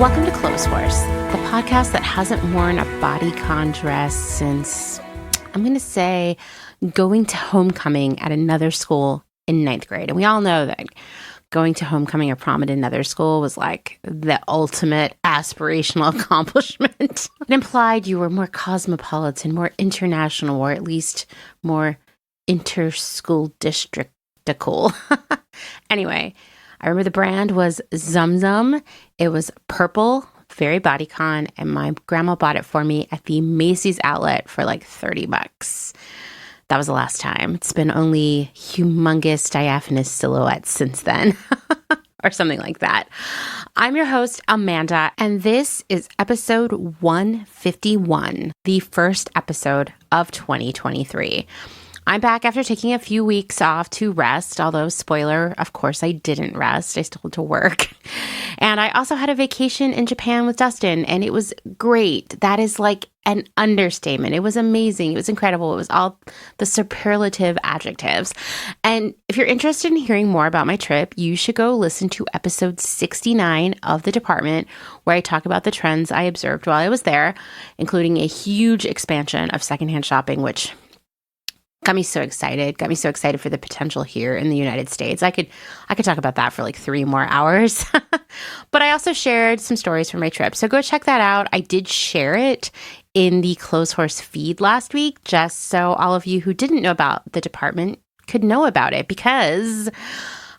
Welcome to Clotheshorse, the podcast that hasn't worn a bodycon dress since, I'm going to say, going to homecoming at another school in 9th grade. And we all know that going to homecoming or prom at another school was like the ultimate aspirational accomplishment. It implied you were more cosmopolitan, more international, or at least more inter-school districtical. Anyway, I remember the brand was Zum Zum. It was purple, very bodycon, and my grandma bought it for me at the Macy's outlet for like $30. That was the last time. It's been only humongous diaphanous silhouettes since then, or something like that. I'm your host, Amanda, and this is episode 151, the first episode of 2023. I'm back after taking a few weeks off to rest, although, spoiler, of course, I didn't rest. I still had to work. And I also had a vacation in Japan with Dustin, and it was great. That is like an understatement. It was amazing. It was incredible. It was all the superlative adjectives. And if you're interested in hearing more about my trip, you should go listen to episode 69 of The Department, where I talk about the trends I observed while I was there, including a huge expansion of secondhand shopping, which got me so excited for the potential here in the United States. I could talk about that for like 3 more hours. But I also shared some stories from my trip. So go check that out. I did share it in the Clotheshorse feed last week, just so all of you who didn't know about the department could know about it, because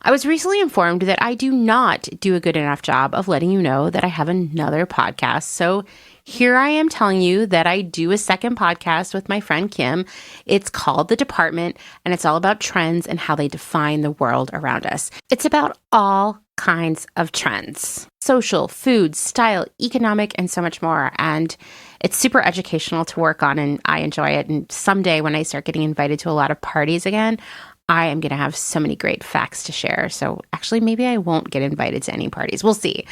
I was recently informed that I do not do a good enough job of letting you know that I have another podcast. So here I am telling you that I do a second podcast with my friend Kim. It's called The Department, and it's all about trends and how they define the world around us. It's about all kinds of trends: social, food, style, economic, and so much more. And it's super educational to work on, and I enjoy it. And someday when I start getting invited to a lot of parties again, I am going to have so many great facts to share. So actually, maybe I won't get invited to any parties. We'll see.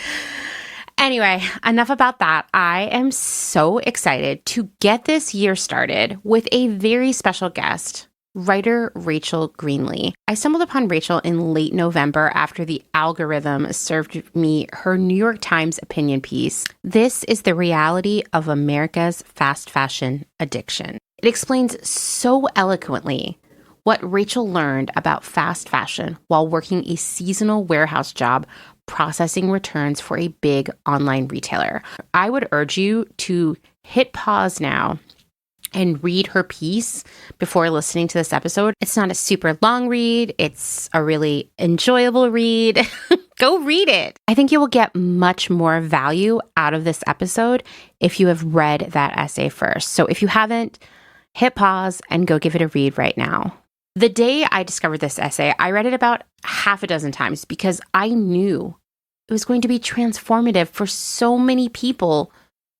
Anyway, enough about that. I am so excited to get this year started with a very special guest, writer Rachel Greenley. I stumbled upon Rachel in late November after the algorithm served me her New York Times opinion piece. This is the reality of America's fast fashion addiction. It explains so eloquently what Rachel learned about fast fashion while working a seasonal warehouse job processing returns for a big online retailer. I would urge you to hit pause now and read her piece before listening to this episode. It's not a super long read. It's a really enjoyable read. Go read it. I think you will get much more value out of this episode if you have read that essay first. So if you haven't, hit pause and go give it a read right now. The day I discovered this essay, I read it about half a dozen times because I knew it was going to be transformative for so many people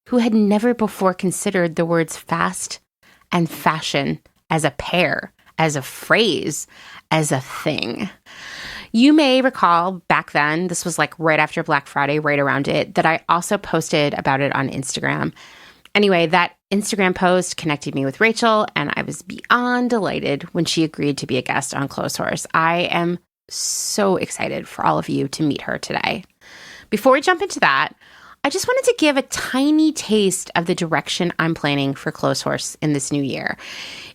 who had never before considered the words fast and fashion as a pair, as a phrase, as a thing. You may recall back then, this was like right after Black Friday, right around it, that I also posted about it on Instagram. Anyway, that Instagram post connected me with Rachel, and I was beyond delighted when she agreed to be a guest on Clotheshorse. I am so excited for all of you to meet her today. Before we jump into that, I just wanted to give a tiny taste of the direction I'm planning for Clotheshorse in this new year.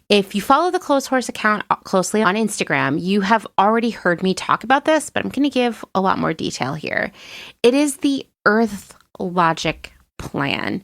If you follow the Clotheshorse account closely on Instagram, you have already heard me talk about this, but I'm going to give a lot more detail here. It is the Earth Logic Plan.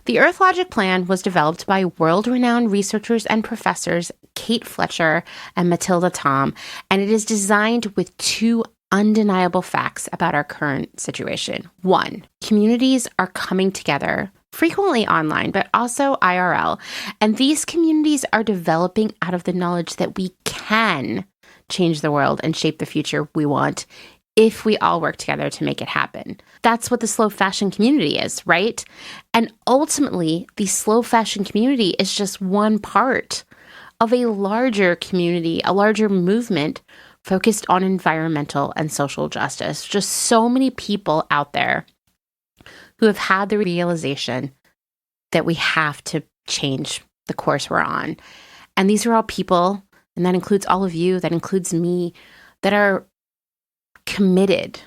The Earth Logic Plan was developed by world-renowned researchers and professors Kate Fletcher and Matilda Tom, and it is designed with 2 undeniable facts about our current situation. 1, communities are coming together, frequently online, but also IRL, and these communities are developing out of the knowledge that we can change the world and shape the future we want if we all work together to make it happen. That's what the slow fashion community is, right? And ultimately, the slow fashion community is just one part of a larger community, a larger movement focused on environmental and social justice. Just so many people out there who have had the realization that we have to change the course we're on. And these are all people, and that includes all of you, that includes me, that are committed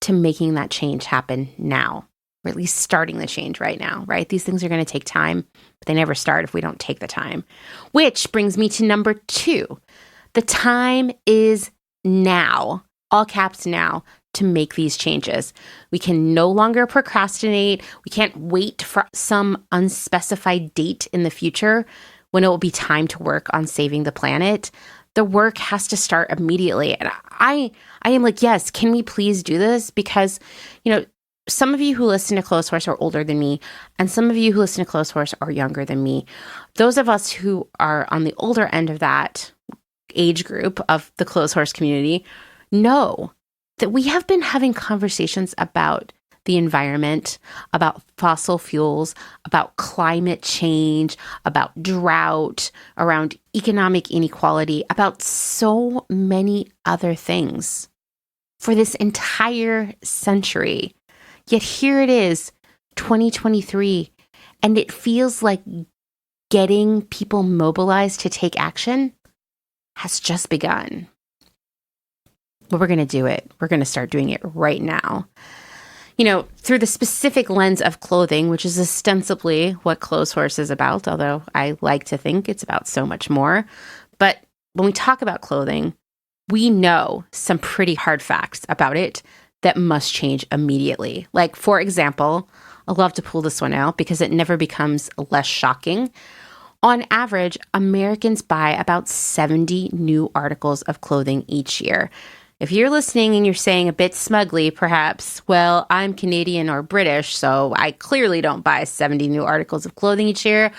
to making that change happen now, or at least starting the change right now, right? These things are going to take time, but they never start if we don't take the time. Which brings me to number 2. The time is now, all caps now, to make these changes. We can no longer procrastinate. We can't wait for some unspecified date in the future when it will be time to work on saving the planet. The work has to start immediately. And I am like, yes, can we please do this? Because, some of you who listen to Clotheshorse are older than me, and some of you who listen to Clotheshorse are younger than me. Those of us who are on the older end of that age group of the Clotheshorse community know that we have been having conversations about the environment, about fossil fuels, about climate change, about drought, around economic inequality, about so many other things for this entire century. Yet here it is, 2023, and it feels like getting people mobilized to take action has just begun. But we're going to do it. We're going to start doing it right now. Through the specific lens of clothing, which is ostensibly what Clotheshorse is about, although I like to think it's about so much more. But when we talk about clothing, we know some pretty hard facts about it that must change immediately. Like, for example, I love to pull this one out because it never becomes less shocking. On average, Americans buy about 70 new articles of clothing each year. If you're listening and you're saying a bit smugly, perhaps, well, I'm Canadian or British, so I clearly don't buy 70 new articles of clothing each year,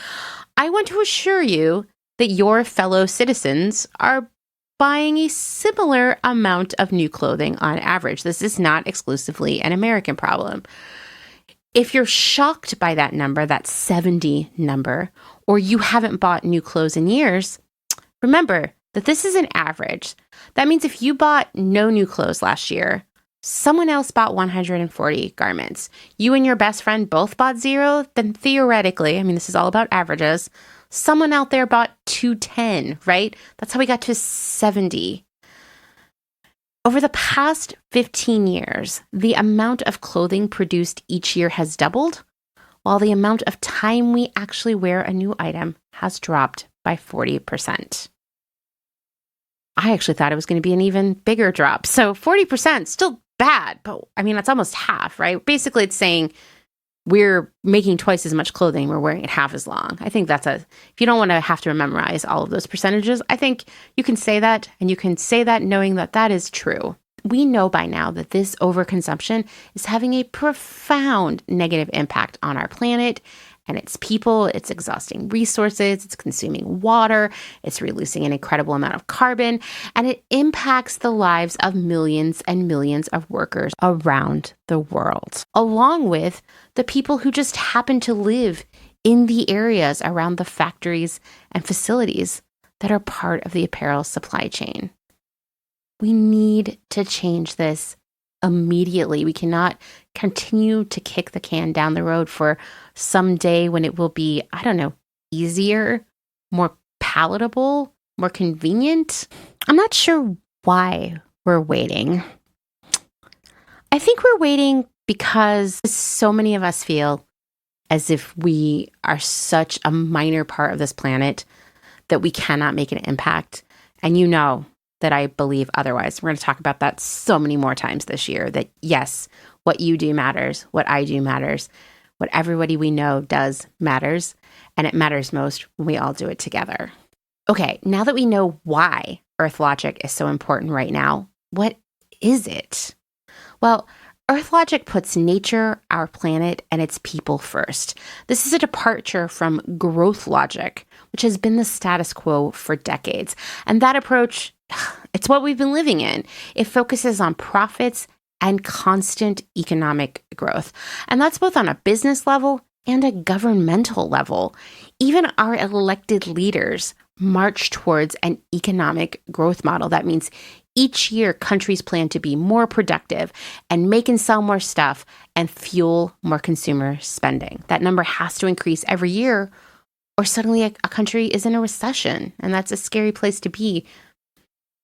I want to assure you that your fellow citizens are buying a similar amount of new clothing on average. This is not exclusively an American problem. If you're shocked by that number, that 70 number, or you haven't bought new clothes in years, remember that this is an average. That means if you bought no new clothes last year, someone else bought 140 garments. You and your best friend both bought 0, then theoretically, this is all about averages, someone out there bought 210, right? That's how we got to 70. Over the past 15 years, the amount of clothing produced each year has doubled, while the amount of time we actually wear a new item has dropped by 40%. I actually thought it was going to be an even bigger drop. So 40%, still bad, but that's almost half, right? Basically, it's saying we're making twice as much clothing, we're wearing it half as long. I think if you don't want to have to memorize all of those percentages, I think you can say that, and you can say that knowing that that is true. We know by now that this overconsumption is having a profound negative impact on our planet and its people. It's exhausting resources, it's consuming water, it's releasing an incredible amount of carbon, and it impacts the lives of millions and millions of workers around the world, along with the people who just happen to live in the areas around the factories and facilities that are part of the apparel supply chain. We need to change this immediately. We cannot continue to kick the can down the road for some day when it will be, easier, more palatable, more convenient. I'm not sure why we're waiting. I think we're waiting because so many of us feel as if we are such a minor part of this planet that we cannot make an impact. And that I believe otherwise. We're going to talk about that so many more times this year, that yes, what you do matters, what I do matters, what everybody we know does matters, and it matters most when we all do it together. Okay, now that we know why Earth Logic is so important right now, what is it? Well, Earth Logic puts nature, our planet, and its people first. This is a departure from growth logic, which has been the status quo for decades. And that approach, it's what we've been living in. It focuses on profits and constant economic growth. And that's both on a business level and a governmental level. Even our elected leaders march towards an economic growth model. That means each year, countries plan to be more productive and make and sell more stuff and fuel more consumer spending. That number has to increase every year, or suddenly a country is in a recession. And that's a scary place to be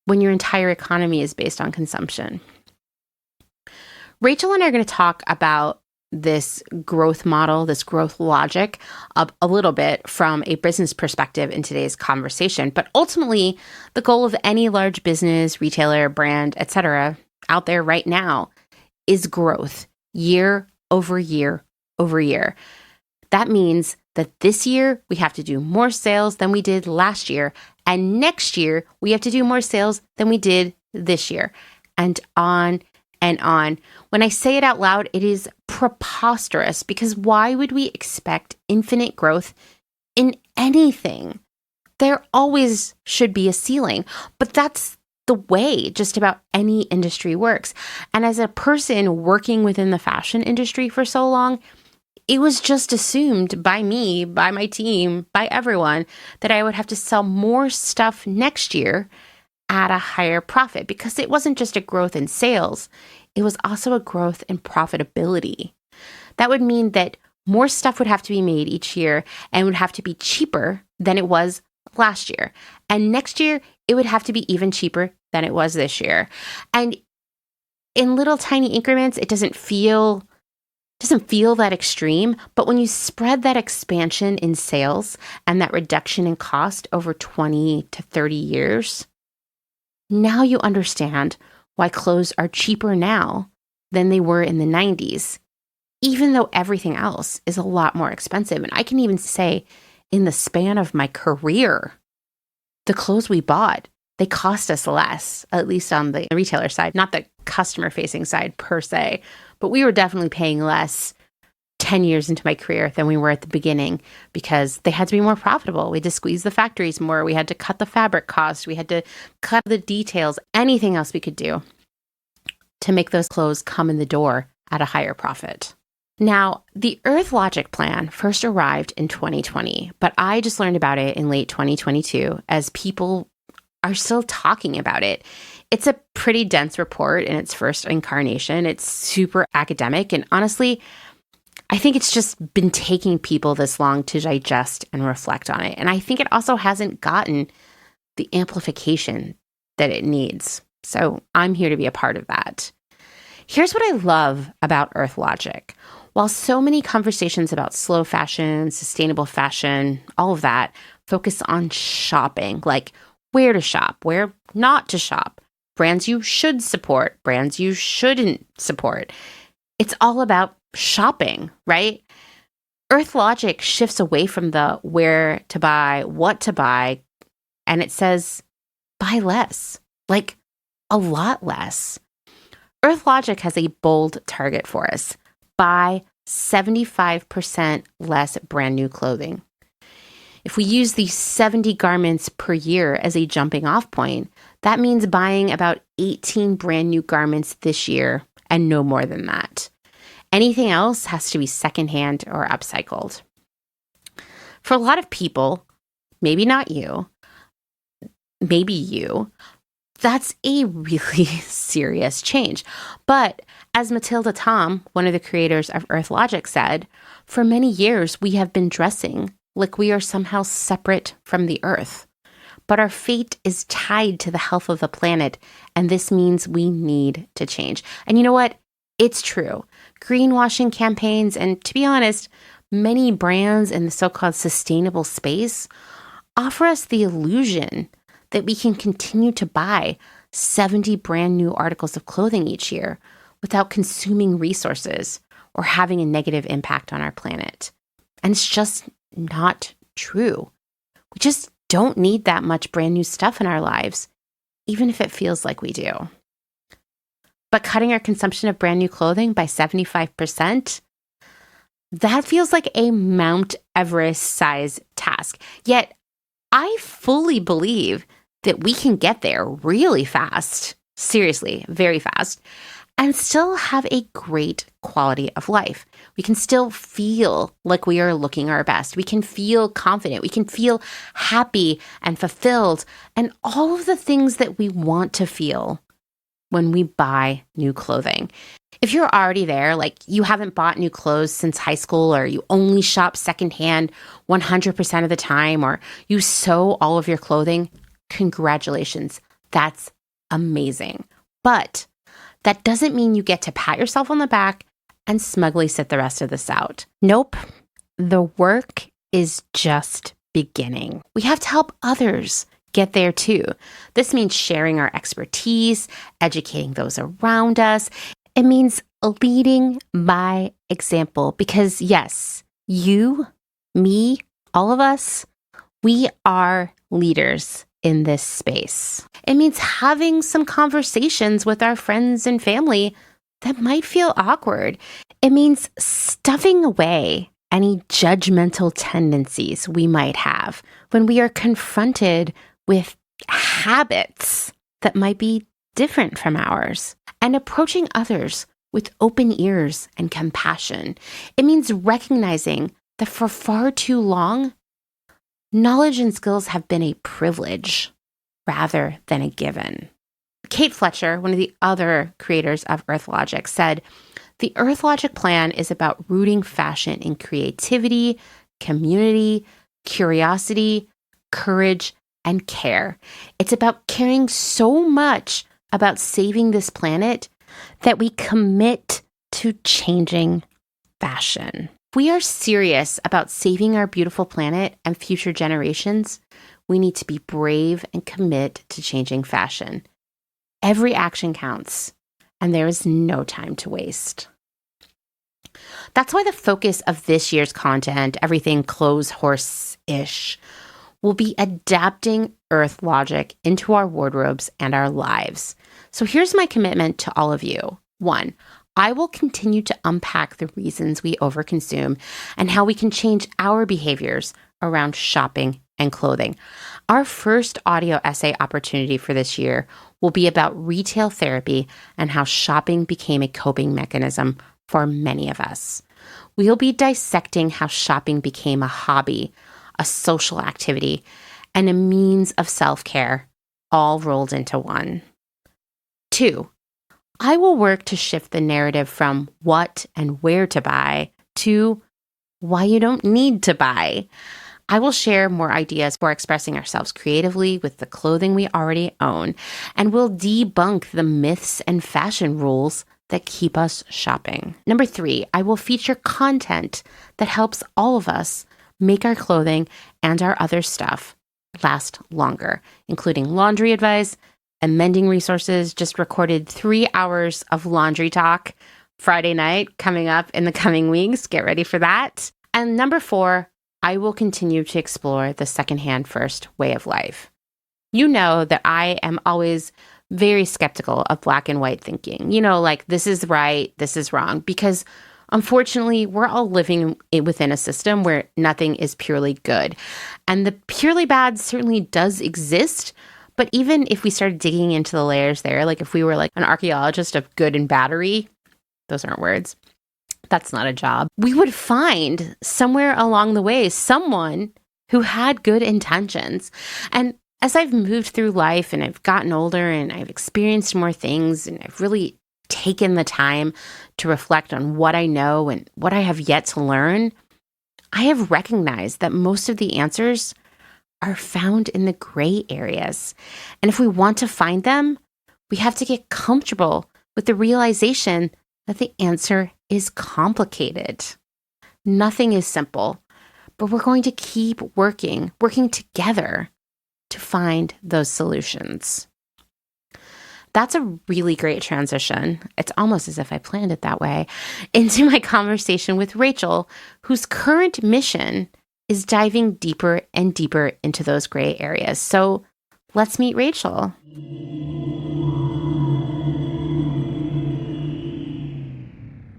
when your entire economy is based on consumption. Rachel and I are going to talk about this growth model, this growth logic, a little bit from a business perspective in today's conversation. But ultimately, the goal of any large business, retailer, brand, etc., out there right now is growth year over year over year. That means that this year we have to do more sales than we did last year. And next year we have to do more sales than we did this year. And on and on. When I say it out loud, it is preposterous, because why would we expect infinite growth in anything? There always should be a ceiling, but that's the way just about any industry works. And as a person working within the fashion industry for so long, it was just assumed by me, by my team, by everyone, that I would have to sell more stuff next year at a higher profit, because it wasn't just a growth in sales, it was also a growth in profitability. That would mean that more stuff would have to be made each year and would have to be cheaper than it was last year. And next year, it would have to be even cheaper than it was this year. And in little tiny increments, it doesn't feel that extreme, but when you spread that expansion in sales and that reduction in cost over 20 to 30 years, now you understand why clothes are cheaper now than they were in the 90s, even though everything else is a lot more expensive. And I can even say, in the span of my career, the clothes we bought, they cost us less, at least on the retailer side, not the customer-facing side per se, but we were definitely paying less 10 years into my career than we were at the beginning, because they had to be more profitable. We had to squeeze the factories more. We had to cut the fabric cost. We had to cut the details, anything else we could do to make those clothes come in the door at a higher profit. Now, the Earth Logic plan first arrived in 2020, but I just learned about it in late 2022 as people are still talking about it. It's a pretty dense report in its first incarnation. It's super academic, and honestly, I think it's just been taking people this long to digest and reflect on it. And I think it also hasn't gotten the amplification that it needs. So I'm here to be a part of that. Here's what I love about Earth Logic. While so many conversations about slow fashion, sustainable fashion, all of that focus on shopping, like where to shop, where not to shop, brands you should support, brands you shouldn't support. It's all about shopping, right? Earth Logic shifts away from the where to buy, what to buy, and it says buy less, like a lot less. Earth Logic has a bold target for us: buy 75% less brand new clothing. If we use these 70 garments per year as a jumping off point, that means buying about 18 brand new garments this year and no more than that. Anything else has to be secondhand or upcycled. For a lot of people, maybe not you, maybe you, that's a really serious change. But as Matilda Tom, one of the creators of Earth Logic, said, for many years we have been dressing like we are somehow separate from the earth. But our fate is tied to the health of the planet, and this means we need to change. And you know what? It's true. Greenwashing campaigns, and to be honest, many brands in the so-called sustainable space offer us the illusion that we can continue to buy 70 brand new articles of clothing each year without consuming resources or having a negative impact on our planet. And it's just not true. We just don't need that much brand new stuff in our lives, even if it feels like we do. But cutting our consumption of brand new clothing by 75%, that feels like a Mount Everest-size task. Yet, I fully believe that we can get there really fast, seriously, very fast, and still have a great quality of life. We can still feel like we are looking our best. We can feel confident. We can feel happy and fulfilled, and all of the things that we want to feel when we buy new clothing. If you're already there, like you haven't bought new clothes since high school, or you only shop secondhand 100% of the time, or you sew all of your clothing, congratulations. That's amazing. But That doesn't mean you get to pat yourself on the back and smugly sit the rest of this out. Nope. The work is just beginning. We have to help others get there too. This means sharing our expertise, educating those around us. It means leading by example because yes, you, me, all of us, we are leaders in this space. It means having some conversations with our friends and family that might feel awkward. It means stuffing away any judgmental tendencies we might have when we are confronted with habits that might be different from ours, and approaching others with open ears and compassion. It means recognizing that for far too long, knowledge and skills have been a privilege rather than a given. Kate Fletcher, one of the other creators of Earth Logic, said, "The Earth Logic plan is about rooting fashion in creativity, community, curiosity, courage, and care. It's about caring so much about saving this planet that we commit to changing fashion." We are serious about saving our beautiful planet and future generations. We need to be brave and commit to changing fashion. Every action counts, and there is no time to waste. That's why the focus of this year's content, everything Clotheshorse-ish, will be adapting Earth Logic into our wardrobes and our lives. So here's my commitment to all of you. 1, I will continue to unpack the reasons we overconsume and how we can change our behaviors around shopping and clothing. Our first audio essay opportunity for this year will be about retail therapy and how shopping became a coping mechanism for many of us. We'll be dissecting how shopping became a hobby, a social activity, and a means of self-care, all rolled into one. 2, I will work to shift the narrative from what and where to buy to why you don't need to buy. I will share more ideas for expressing ourselves creatively with the clothing we already own, and we'll debunk the myths and fashion rules that keep us shopping. 3, I will feature content that helps all of us make our clothing and our other stuff last longer, including laundry advice and mending resources. Just recorded 3 hours of laundry talk Friday night coming up in the coming weeks. Get ready for that. And 4, I will continue to explore the secondhand first way of life. You know that I am always very skeptical of black and white thinking. Like this is right, this is wrong, because unfortunately, we're all living within a system where nothing is purely good. And the purely bad certainly does exist. But even if we started digging into the layers there, like if we were like an archaeologist of good and baddery, those aren't words, that's not a job, we would find somewhere along the way someone who had good intentions. And as I've moved through life and I've gotten older and I've experienced more things and I've really taken the time to reflect on what I know and what I have yet to learn, I have recognized that most of the answers are found in the gray areas. And if we want to find them, we have to get comfortable with the realization that the answer is complicated. Nothing is simple, but we're going to keep working together to find those solutions. That's a really great transition. It's almost as if I planned it that way, into my conversation with Rachel, whose current mission is diving deeper and deeper into those gray areas. So let's meet Rachel.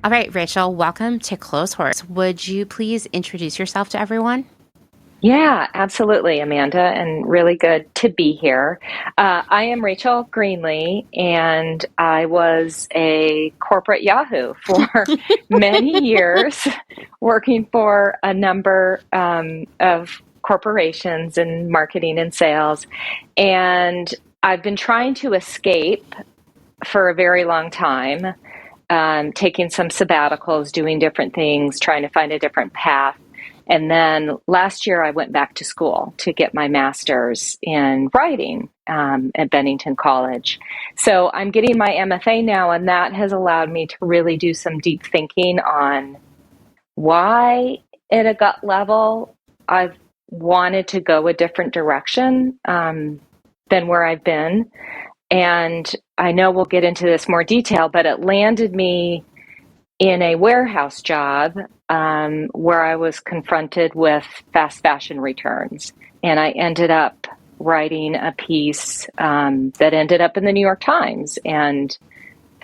All right, Rachel, welcome to Clotheshorse. Would you please introduce yourself to everyone? Yeah, absolutely, Amanda, and really good to be here. I am Rachel Greenley, and I was a corporate Yahoo for many years, working for a number of corporations in marketing and sales. And I've been trying to escape for a very long time, taking some sabbaticals, doing different things, trying to find a different path. And then last year I went back to school to get my master's in writing at Bennington College. So I'm getting my MFA now, and that has allowed me to really do some deep thinking on why at a gut level I've wanted to go a different direction than where I've been. And I know we'll get into this more detail, but it landed me in a warehouse job where I was confronted with fast fashion returns. And I ended up writing a piece that ended up in the New York Times. And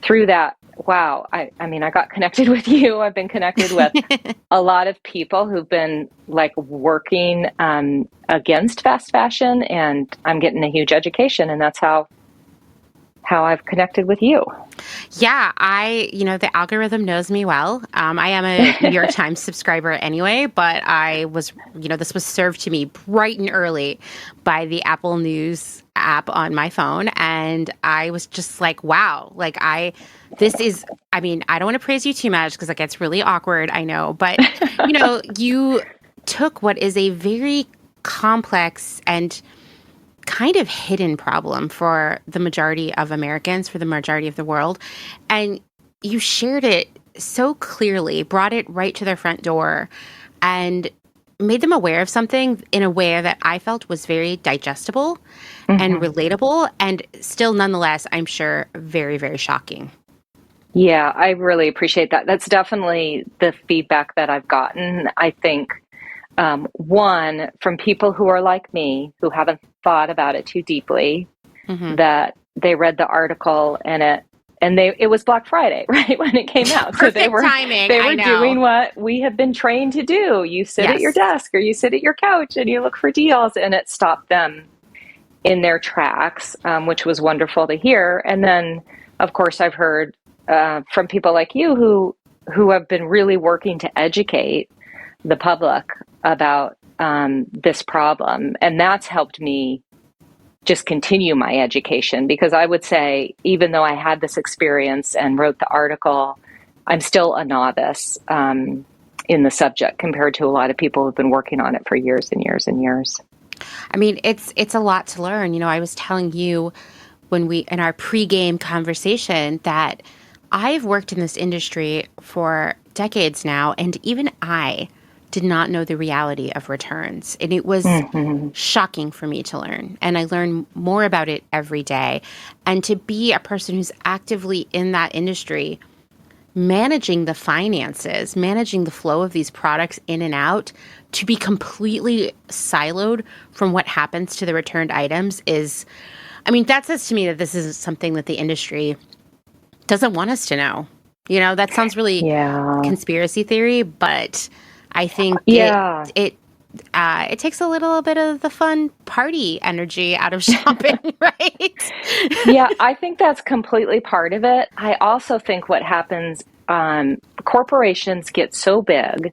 through that, wow, I mean, I got connected with you. I've been connected with a lot of people who've been like working against fast fashion, and I'm getting a huge education. And that's how I've connected with you. Yeah, the algorithm knows me well. I am a New York Times subscriber anyway, but I was, this was served to me bright and early by the Apple News app on my phone. And I was just like, wow, I don't want to praise you too much because it gets really awkward, I know. But, you took what is a very complex and kind of hidden problem for the majority of Americans, for the majority of the world. And you shared it so clearly, brought it right to their front door, and made them aware of something in a way that I felt was very digestible and relatable, and still nonetheless, I'm sure, very, very shocking. Yeah, I really appreciate that. That's definitely the feedback that I've gotten. I think one, from people who are like me, who haven't thought about it too deeply, that they read the article and it was Black Friday, right, when it came out. Perfect so timing. They were doing what we have been trained to do. You sit at your desk or you sit at your couch and you look for deals, and it stopped them in their tracks, which was wonderful to hear. And then, of course, I've heard from people like you who have been really working to educate the public about this problem. And that's helped me just continue my education, because I would say, even though I had this experience and wrote the article, I'm still a novice in the subject compared to a lot of people who've been working on it for years and years and years. I mean, it's a lot to learn. I was telling you in our pregame conversation that I've worked in this industry for decades now, and even I did not know the reality of returns. And it was shocking for me to learn. And I learn more about it every day. And to be a person who's actively in that industry, managing the finances, managing the flow of these products in and out, to be completely siloed from what happens to the returned items that says to me that this is something that the industry doesn't want us to know. That sounds really conspiracy theory, but I think it takes a little bit of the fun party energy out of shopping, right? Yeah, I think that's completely part of it. I also think what happens, corporations get so big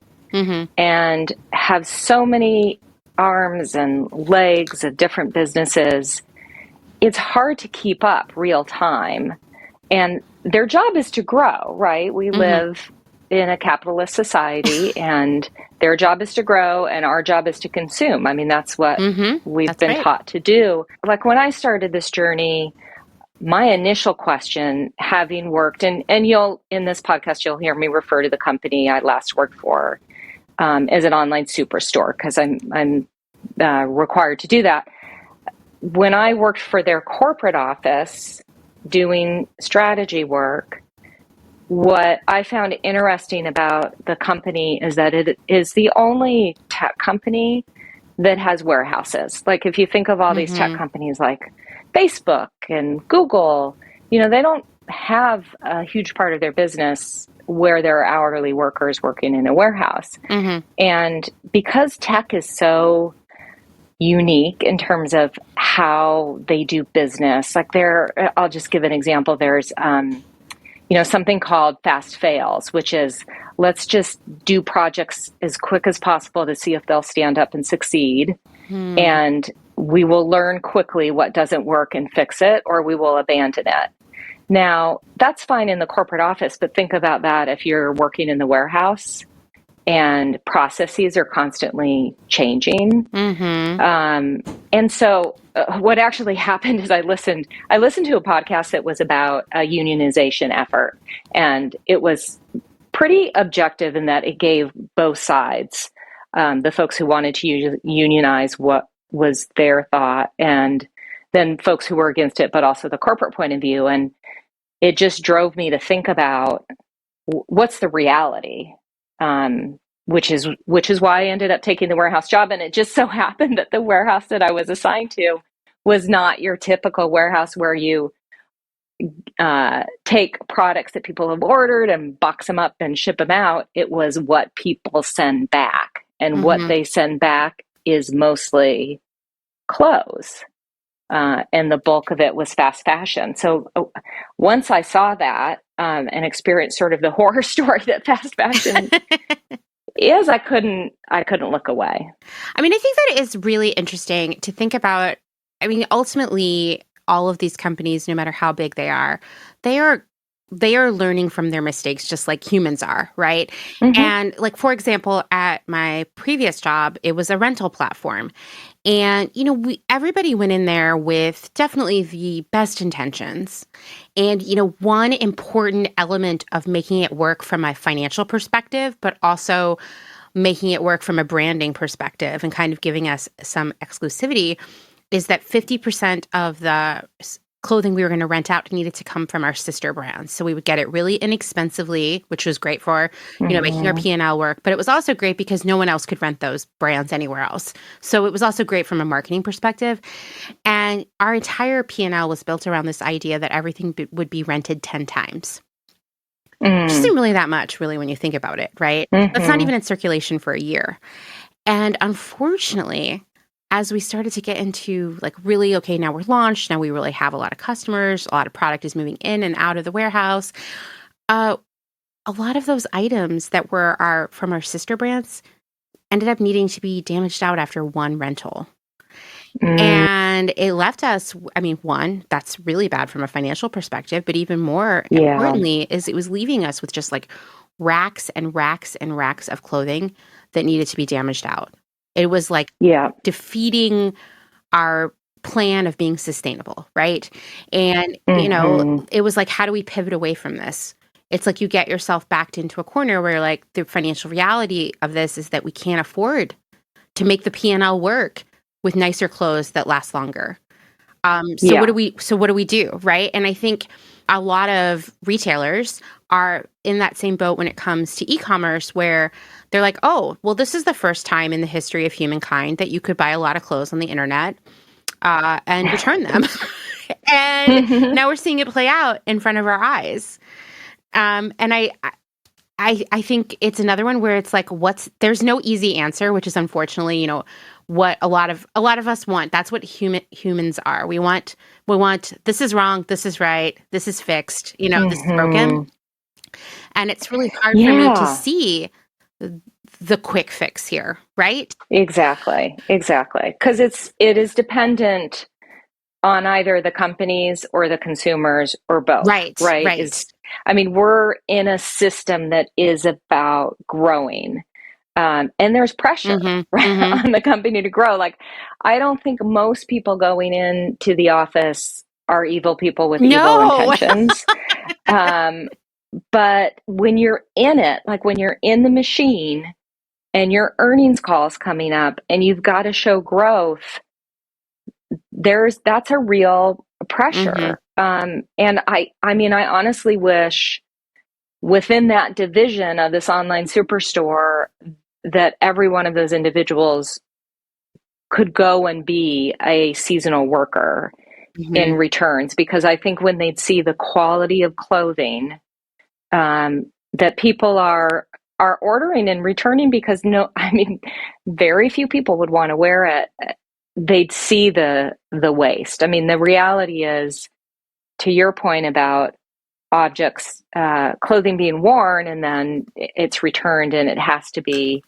and have so many arms and legs of different businesses, it's hard to keep up real time. And their job is to grow, right? We live in a capitalist society, and their job is to grow, and our job is to consume. I mean, that's what we've been taught to do. Like when I started this journey, my initial question, having worked, and you'll, in this podcast, you'll hear me refer to the company I last worked for as an online superstore, because I'm required to do that. When I worked for their corporate office doing strategy work, what I found interesting about the company is that it is the only tech company that has warehouses. Like if you think of all these tech companies like Facebook and Google, they don't have a huge part of their business where there are hourly workers working in a warehouse. And because tech is so unique in terms of how they do business, like I'll just give an example. There's something called fast fails, which is let's just do projects as quick as possible to see if they'll stand up and succeed. And we will learn quickly what doesn't work and fix it, or we will abandon it. Now, that's fine in the corporate office, but think about that if you're working in the warehouse and processes are constantly changing. And so what actually happened is I listened to a podcast that was about a unionization effort, and it was pretty objective in that it gave both sides, the folks who wanted to unionize, what was their thought, and then folks who were against it, but also the corporate point of view. And it just drove me to think about what's the reality, which is why I ended up taking the warehouse job. And it just so happened that the warehouse that I was assigned to was not your typical warehouse where you take products that people have ordered and box them up and ship them out. It was what people send back, and what they send back is mostly clothes. And the bulk of it was fast fashion. So once I saw that and experienced sort of the horror story that fast fashion is, I couldn't look away. I mean, I think that it is really interesting to think about. I mean, ultimately, all of these companies, no matter how big they are learning from their mistakes, just like humans are, right? And like, for example, at my previous job, it was a rental platform. And, everybody went in there with definitely the best intentions. And, one important element of making it work from a financial perspective, but also making it work from a branding perspective and kind of giving us some exclusivity, is that 50% of the clothing we were going to rent out needed to come from our sister brands. So we would get it really inexpensively, which was great for, making our P&L work. But it was also great because no one else could rent those brands anywhere else. So it was also great from a marketing perspective. And our entire P&L was built around this idea that everything would be rented 10 times. Which isn't really that much, really, when you think about it, right? That's not even in circulation for a year. And unfortunately, as we started to get into like, really, okay, now we're launched, now we really have a lot of customers, a lot of product is moving in and out of the warehouse. A lot of those items that were from our sister brands ended up needing to be damaged out after one rental. And it left us, I mean, one, that's really bad from a financial perspective, but even more importantly is it was leaving us with just like racks and racks and racks of clothing that needed to be damaged out. It was like defeating our plan of being sustainable, right? And, it was like, how do we pivot away from this? It's like you get yourself backed into a corner where like the financial reality of this is that we can't afford to make the P&L work with nicer clothes that last longer. What do we do, right? And I think a lot of retailers are in that same boat when it comes to e-commerce, where they're like, oh, well, this is the first time in the history of humankind that you could buy a lot of clothes on the internet and return them. And now we're seeing it play out in front of our eyes. And I think it's another one where it's like, there's no easy answer, which is unfortunately, what a lot of us want. That's what humans are. We want, this is wrong, this is right, this is fixed, this is broken. And it's really hard for me to see the quick fix here, right? Exactly. Because it is dependent on either the companies or the consumers or both. Right. We're in a system that is about growing. And there's pressure on the company to grow. Like, I don't think most people going into the office are evil people with evil intentions. But when you're in it, like when you're in the machine and your earnings calls coming up and you've got to show growth, that's a real pressure. And I honestly wish within that division of this online superstore that every one of those individuals could go and be a seasonal worker in returns, because I think when they'd see the quality of clothing that people are ordering and returning, because very few people would want to wear it, they'd see the waste. The reality is, to your point about objects, clothing being worn and then it's returned and it has to be,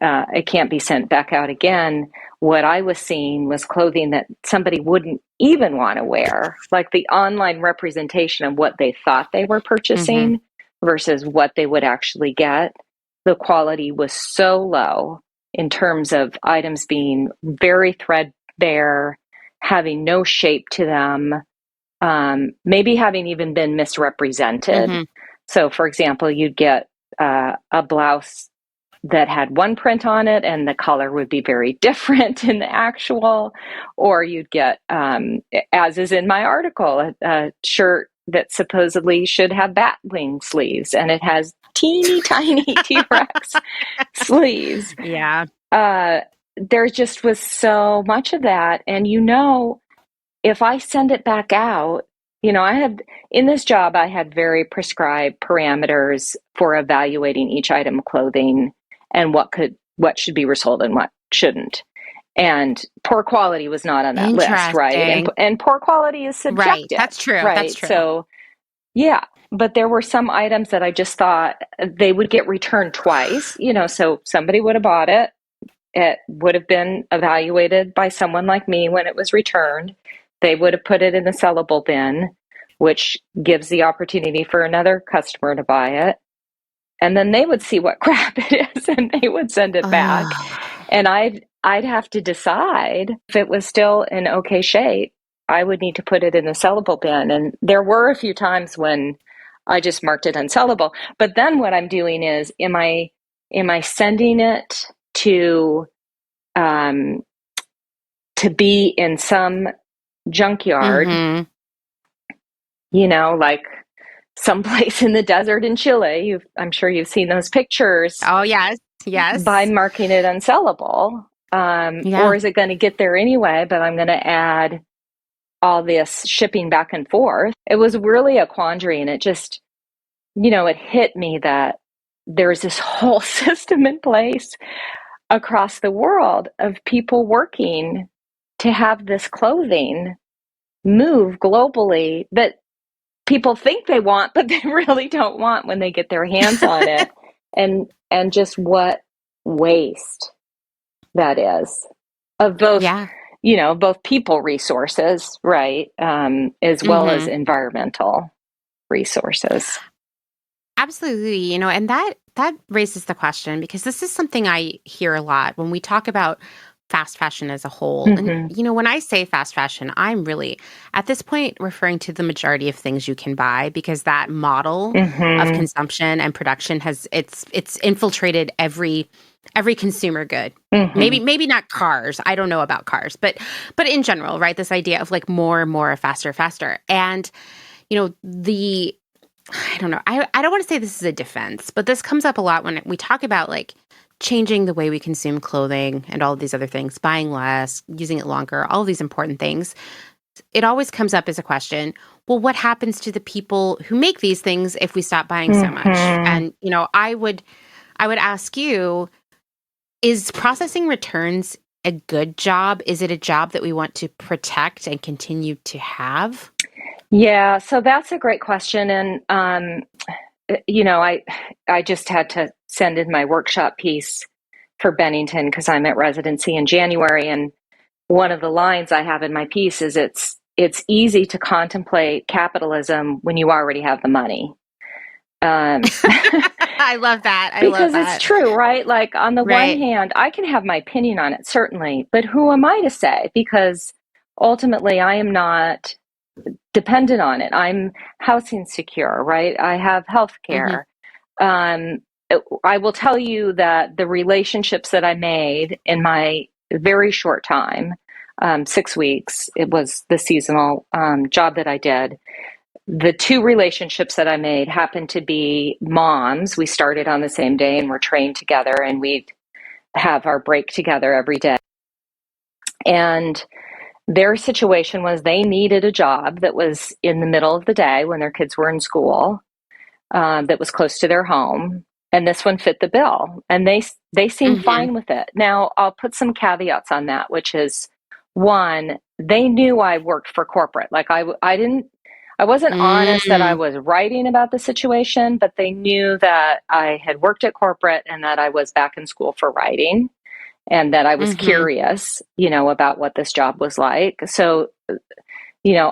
it can't be sent back out again. What I was seeing was clothing that somebody wouldn't even want to wear, like the online representation of what they thought they were purchasing versus what they would actually get. the quality was so low in terms of items being very threadbare, having no shape to them, maybe having even been misrepresented. Mm-hmm. So, for example, you'd get a blouse that had one print on it and the color would be very different in the actual, or you'd get, as is in my article, a shirt that supposedly should have bat wing sleeves and it has teeny tiny T-Rex sleeves. Yeah. There just was so much of that. And if I send it back out, in this job, I had very prescribed parameters for evaluating each item of clothing and what should be resold and what shouldn't. And poor quality was not on that list, right? And poor quality is subjective. Right. That's true. Right. That's true. So, yeah. But there were some items that I just thought they would get returned twice, so somebody would have bought it. It would have been evaluated by someone like me when it was returned. They would have put it in the sellable bin, which gives the opportunity for another customer to buy it. And then they would see what crap it is and they would send it back. And I'd have to decide if it was still in okay shape. I would need to put it in the sellable bin. And there were a few times when I just marked it unsellable. But then what I'm doing is, am I sending it to be in some junkyard, Mm-hmm. like someplace in the desert in Chile? I'm sure you've seen those pictures. Oh, yes. Yes. By marking it unsellable. Or is it going to get there anyway, but I'm going to add all this shipping back and forth? It was really a quandary, and it just, it hit me that there's this whole system in place across the world of people working to have this clothing move globally that people think they want, but they really don't want when they get their hands on it. And just what waste that is of both, both people resources, right, as well as environmental resources. Absolutely. And that raises the question, because this is something I hear a lot when we talk about fast fashion as a whole. Mm-hmm. And, when I say fast fashion, I'm really, at this point, referring to the majority of things you can buy, because that model of consumption and production it's infiltrated every consumer good. Maybe not cars. I don't know about cars, but in general, right? This idea of like more, faster. And, I don't know. I don't want to say this is a defense, but this comes up a lot when we talk about like changing the way we consume clothing and all of these other things, buying less, using it longer, all of these important things. It always comes up as a question, well, what happens to the people who make these things if we stop buying so much? And, I would ask you, is processing returns a good job? Is it a job that we want to protect and continue to have? Yeah, so that's a great question. And, I just had to send in my workshop piece for Bennington because I'm at residency in January. And one of the lines I have in my piece is it's easy to contemplate capitalism when you already have the money. I love that. Because it's true, right? Like on the one hand, I can have my opinion on it, certainly, but who am I to say? Because ultimately I am not dependent on it. I'm housing secure, right? I have health care. I will tell you that the relationships that I made in my very short time, 6 weeks, it was the seasonal job that I did. The two relationships that I made happened to be moms. We started on the same day and we're trained together, and we'd have our break together every day. And their situation was they needed a job that was in the middle of the day when their kids were in school, that was close to their home. And this one fit the bill. And they seemed fine with it. Now, I'll put some caveats on that, which is, one, they knew I worked for corporate. Like I wasn't honest that I was writing about the situation, but they knew that I had worked at corporate and that I was back in school for writing, and that I was curious, about what this job was like. So,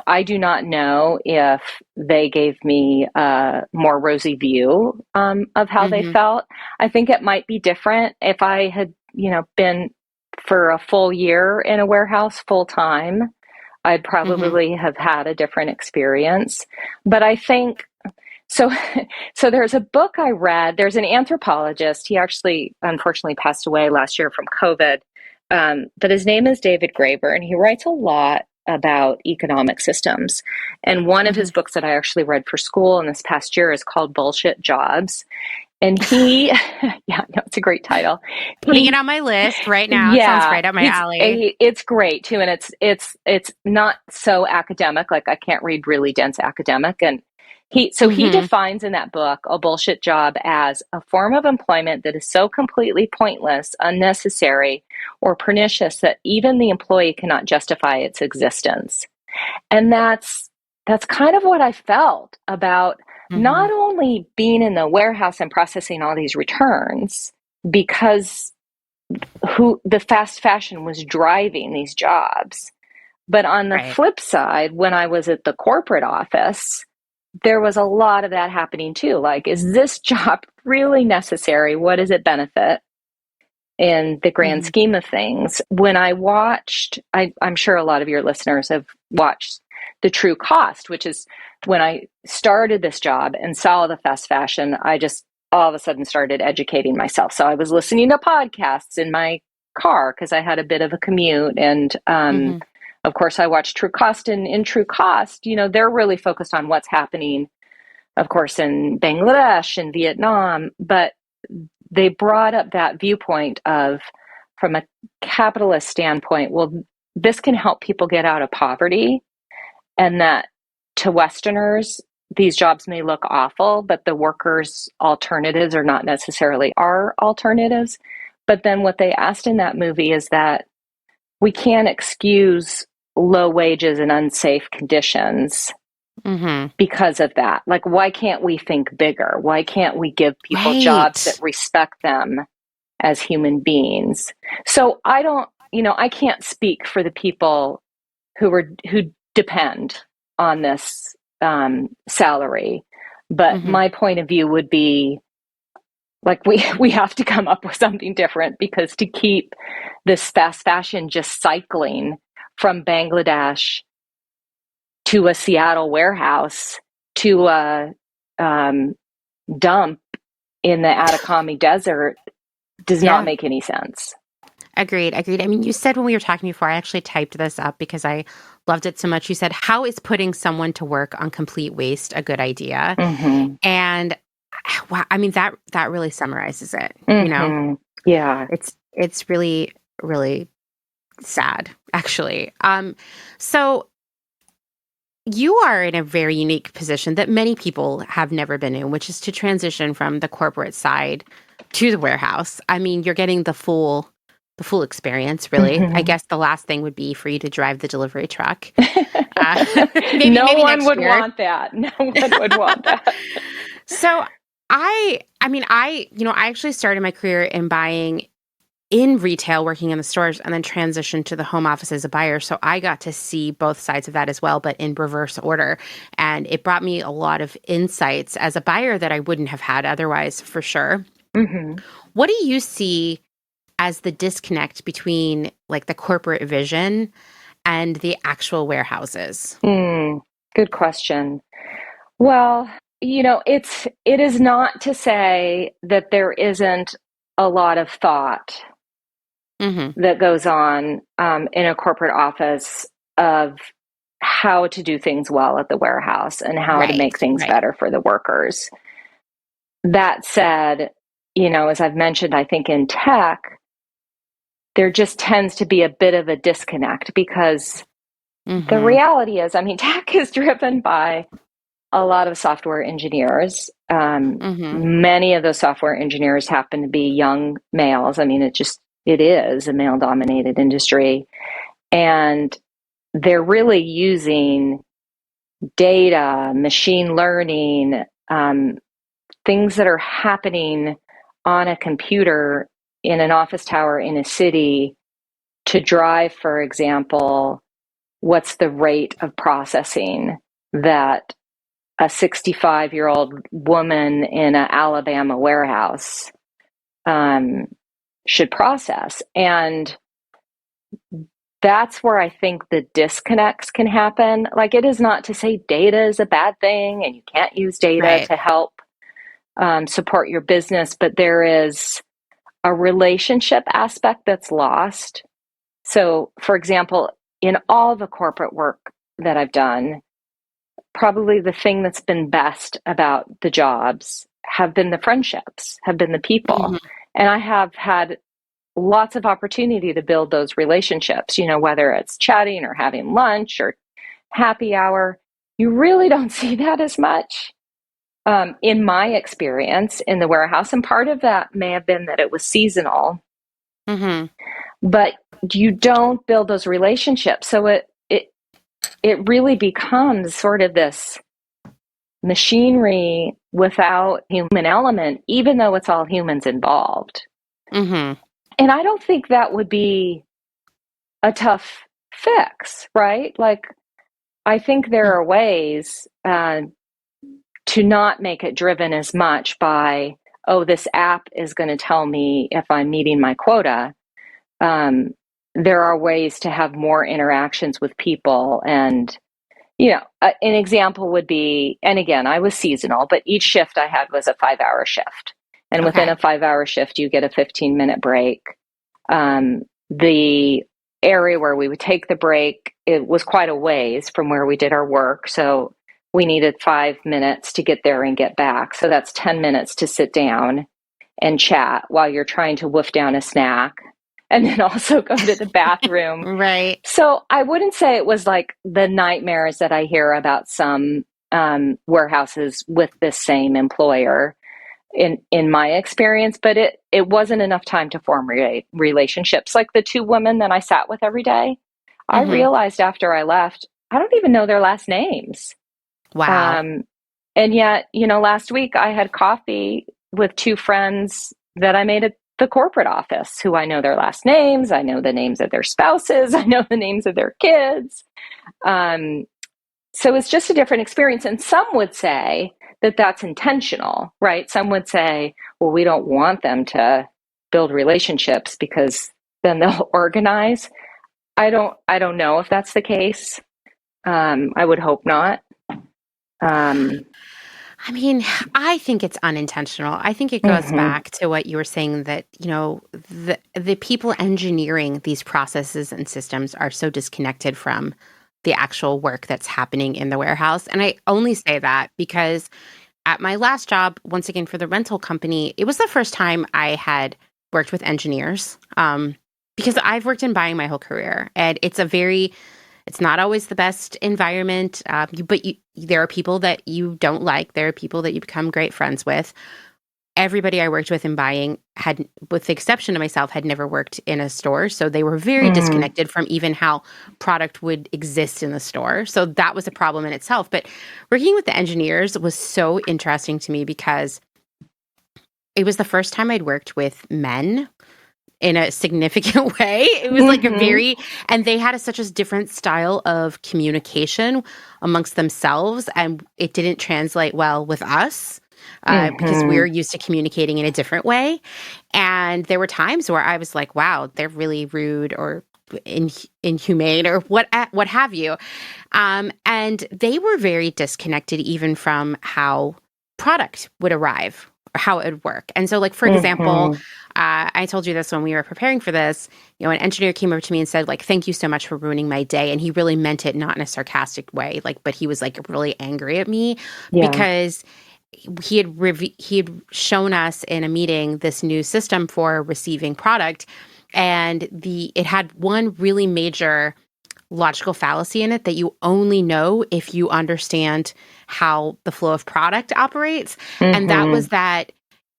I do not know if they gave me a more rosy view of how they Mm-hmm. felt. I think it might be different if I had, been for a full year in a warehouse full time. I'd Mm-hmm. probably have had a different experience. But I think so. So there's a book I read. There's an anthropologist. He actually, unfortunately, passed away last year from COVID. But his name is David Graeber, and he writes a lot about economic systems. And one of Mm-hmm. his books that I actually read for school in this past year is called Bullshit Jobs. And he, yeah, no, it's a great title. Putting it He on my list right now. It sounds yeah, right up my alley. it's great too, and it's not so academic. Like I can't read really dense academic, and he Mm-hmm. defines in that book a bullshit job as a form of employment that is so completely pointless, unnecessary, or pernicious that even the employee cannot justify its existence. And that's kind of what I felt about Mm-hmm. not only being in the warehouse and processing all these returns because who the fast fashion was driving these jobs. But on the Right. flip side, when I was at the corporate office, there was a lot of that happening too. Like, is this job really necessary? What does it benefit in the grand Mm-hmm. scheme of things? When I watched, I'm sure a lot of your listeners have watched The True Cost, which is when I started this job and saw the fast fashion, I just all of a sudden started educating myself. So I was listening to podcasts in my car because I had a bit of a commute. And Mm-hmm. of course, I watched True Cost. And in True Cost, they're really focused on what's happening, of course, in Bangladesh and Vietnam. But they brought up that viewpoint of, from a capitalist standpoint, well, this can help people get out of poverty, and that to Westerners, these jobs may look awful, but the workers' alternatives are not necessarily our alternatives. But then what they asked in that movie is that we can't excuse low wages and unsafe conditions Mm-hmm. because of that. Like, why can't we think bigger? Why can't we give people jobs that Right. respect them as human beings? So I don't, I can't speak for the people who depend on this salary, but Mm-hmm. my point of view would be like we have to come up with something different, because to keep this fast fashion just cycling from Bangladesh to a Seattle warehouse to a um, dump in the Atacama Desert does not Yeah. make any sense. Agreed. Agreed. I mean, you said when we were talking before, I actually typed this up because I loved it so much. You said, "How is putting someone to work on complete waste a good idea?" Mm-hmm. And wow, I mean that really summarizes it. Mm-hmm. Yeah. It's really really sad, actually. So you are in a very unique position that many people have never been in, which is to transition from the corporate side to the warehouse. I mean, you're getting the full experience, really. I Mm-hmm. guess the last thing would be for you to drive the delivery truck. Maybe No maybe one next would year. want that. No one would want that. So I mean, I actually started my career in buying in retail, working in the stores, and then transitioned to the home office as a buyer. So I got to see both sides of that as well, but in reverse order. And it brought me a lot of insights as a buyer that I wouldn't have had otherwise, for sure. Mm-hmm. What do you see as the disconnect between like the corporate vision and the actual warehouses? Good question. Well, it is not to say that there isn't a lot of thought Mm-hmm. that goes on in a corporate office of how to do things well at the warehouse and how to Right, make things right. better for the workers. That said, as I've mentioned, I think in tech, there just tends to be a bit of a disconnect, because the Mm-hmm. reality is, I mean, tech is driven by a lot of software engineers. Mm-hmm. Many of those software engineers happen to be young males. I mean, it is a male dominated industry. And they're really using data, machine learning, things that are happening on a computer in an office tower in a city to drive, for example, what's the rate of processing that a 65-year-old woman in an Alabama warehouse should process. And that's where I think the disconnects can happen. Like, it is not to say data is a bad thing and you can't use data Right. to help support your business, but there is a relationship aspect that's lost. So, for example, in all the corporate work that I've done, probably the thing that's been best about the jobs have been the friendships, have been the people. Mm-hmm. And I have had lots of opportunity to build those relationships, whether it's chatting or having lunch or happy hour. You really don't see that as much in my experience in the warehouse. And part of that may have been that it was seasonal, Mm-hmm. but you don't build those relationships. So it really becomes sort of this machinery without human element, even though it's all humans involved. Mm-hmm. And I don't think that would be a tough fix, right? Like, I think there are ways to not make it driven as much by, oh, this app is going to tell me if I'm meeting my quota. There are ways to have more interactions with people. And, an example would be, and again, I was seasonal, but each shift I had was a 5-hour shift. And within Okay. a 5-hour shift, you get a 15-minute break. The area where we would take the break, it was quite a ways from where we did our work. So we needed 5 minutes to get there and get back. So that's 10 minutes to sit down and chat while you're trying to wolf down a snack and then also go to the bathroom. Right. So I wouldn't say it was like the nightmares that I hear about some warehouses with this same employer in my experience, but it wasn't enough time to form relationships. Like the 2 women that I sat with every day, I Mm-hmm. realized after I left, I don't even know their last names. Wow. Um, and yet, last week I had coffee with 2 friends that I made at the corporate office who I know their last names. I know the names of their spouses. I know the names of their kids. Um, so it's just a different experience. And some would say that that's intentional, right? Some would say, well, we don't want them to build relationships because then they'll organize. I don't know if that's the case. I would hope not. Um, I mean, I think it's unintentional. I think it goes mhm, back to what you were saying that, the people engineering these processes and systems are so disconnected from the actual work that's happening in the warehouse. And I only say that because at my last job, once again for the rental company, it was the first time I had worked with engineers. Because I've worked in buying my whole career, and it's not always the best environment, there are people that you don't like. There are people that you become great friends with. Everybody I worked with in buying had, with the exception of myself, had never worked in a store. So they were very mm, disconnected from even how product would exist in the store. So that was a problem in itself. But working with the engineers was so interesting to me because it was the first time I'd worked with men in a significant way. It was like mhm, and they had such a different style of communication amongst themselves, and it didn't translate well with us. Because we're mhm, used to communicating in a different way. And there were times where I was like, wow, they're really rude or inhumane or what have you. And they were very disconnected even from how product would arrive or how it would work. And so, like, for example, mhm. I told you this when we were preparing for this, an engineer came over to me and said, like, thank you so much for ruining my day. And he really meant it, not in a sarcastic way, like, but he was like really angry at me Yeah. because he had shown us in a meeting this new system for receiving product, and it had one really major logical fallacy in it that you only know if you understand how the flow of product operates. And that was Mhm, that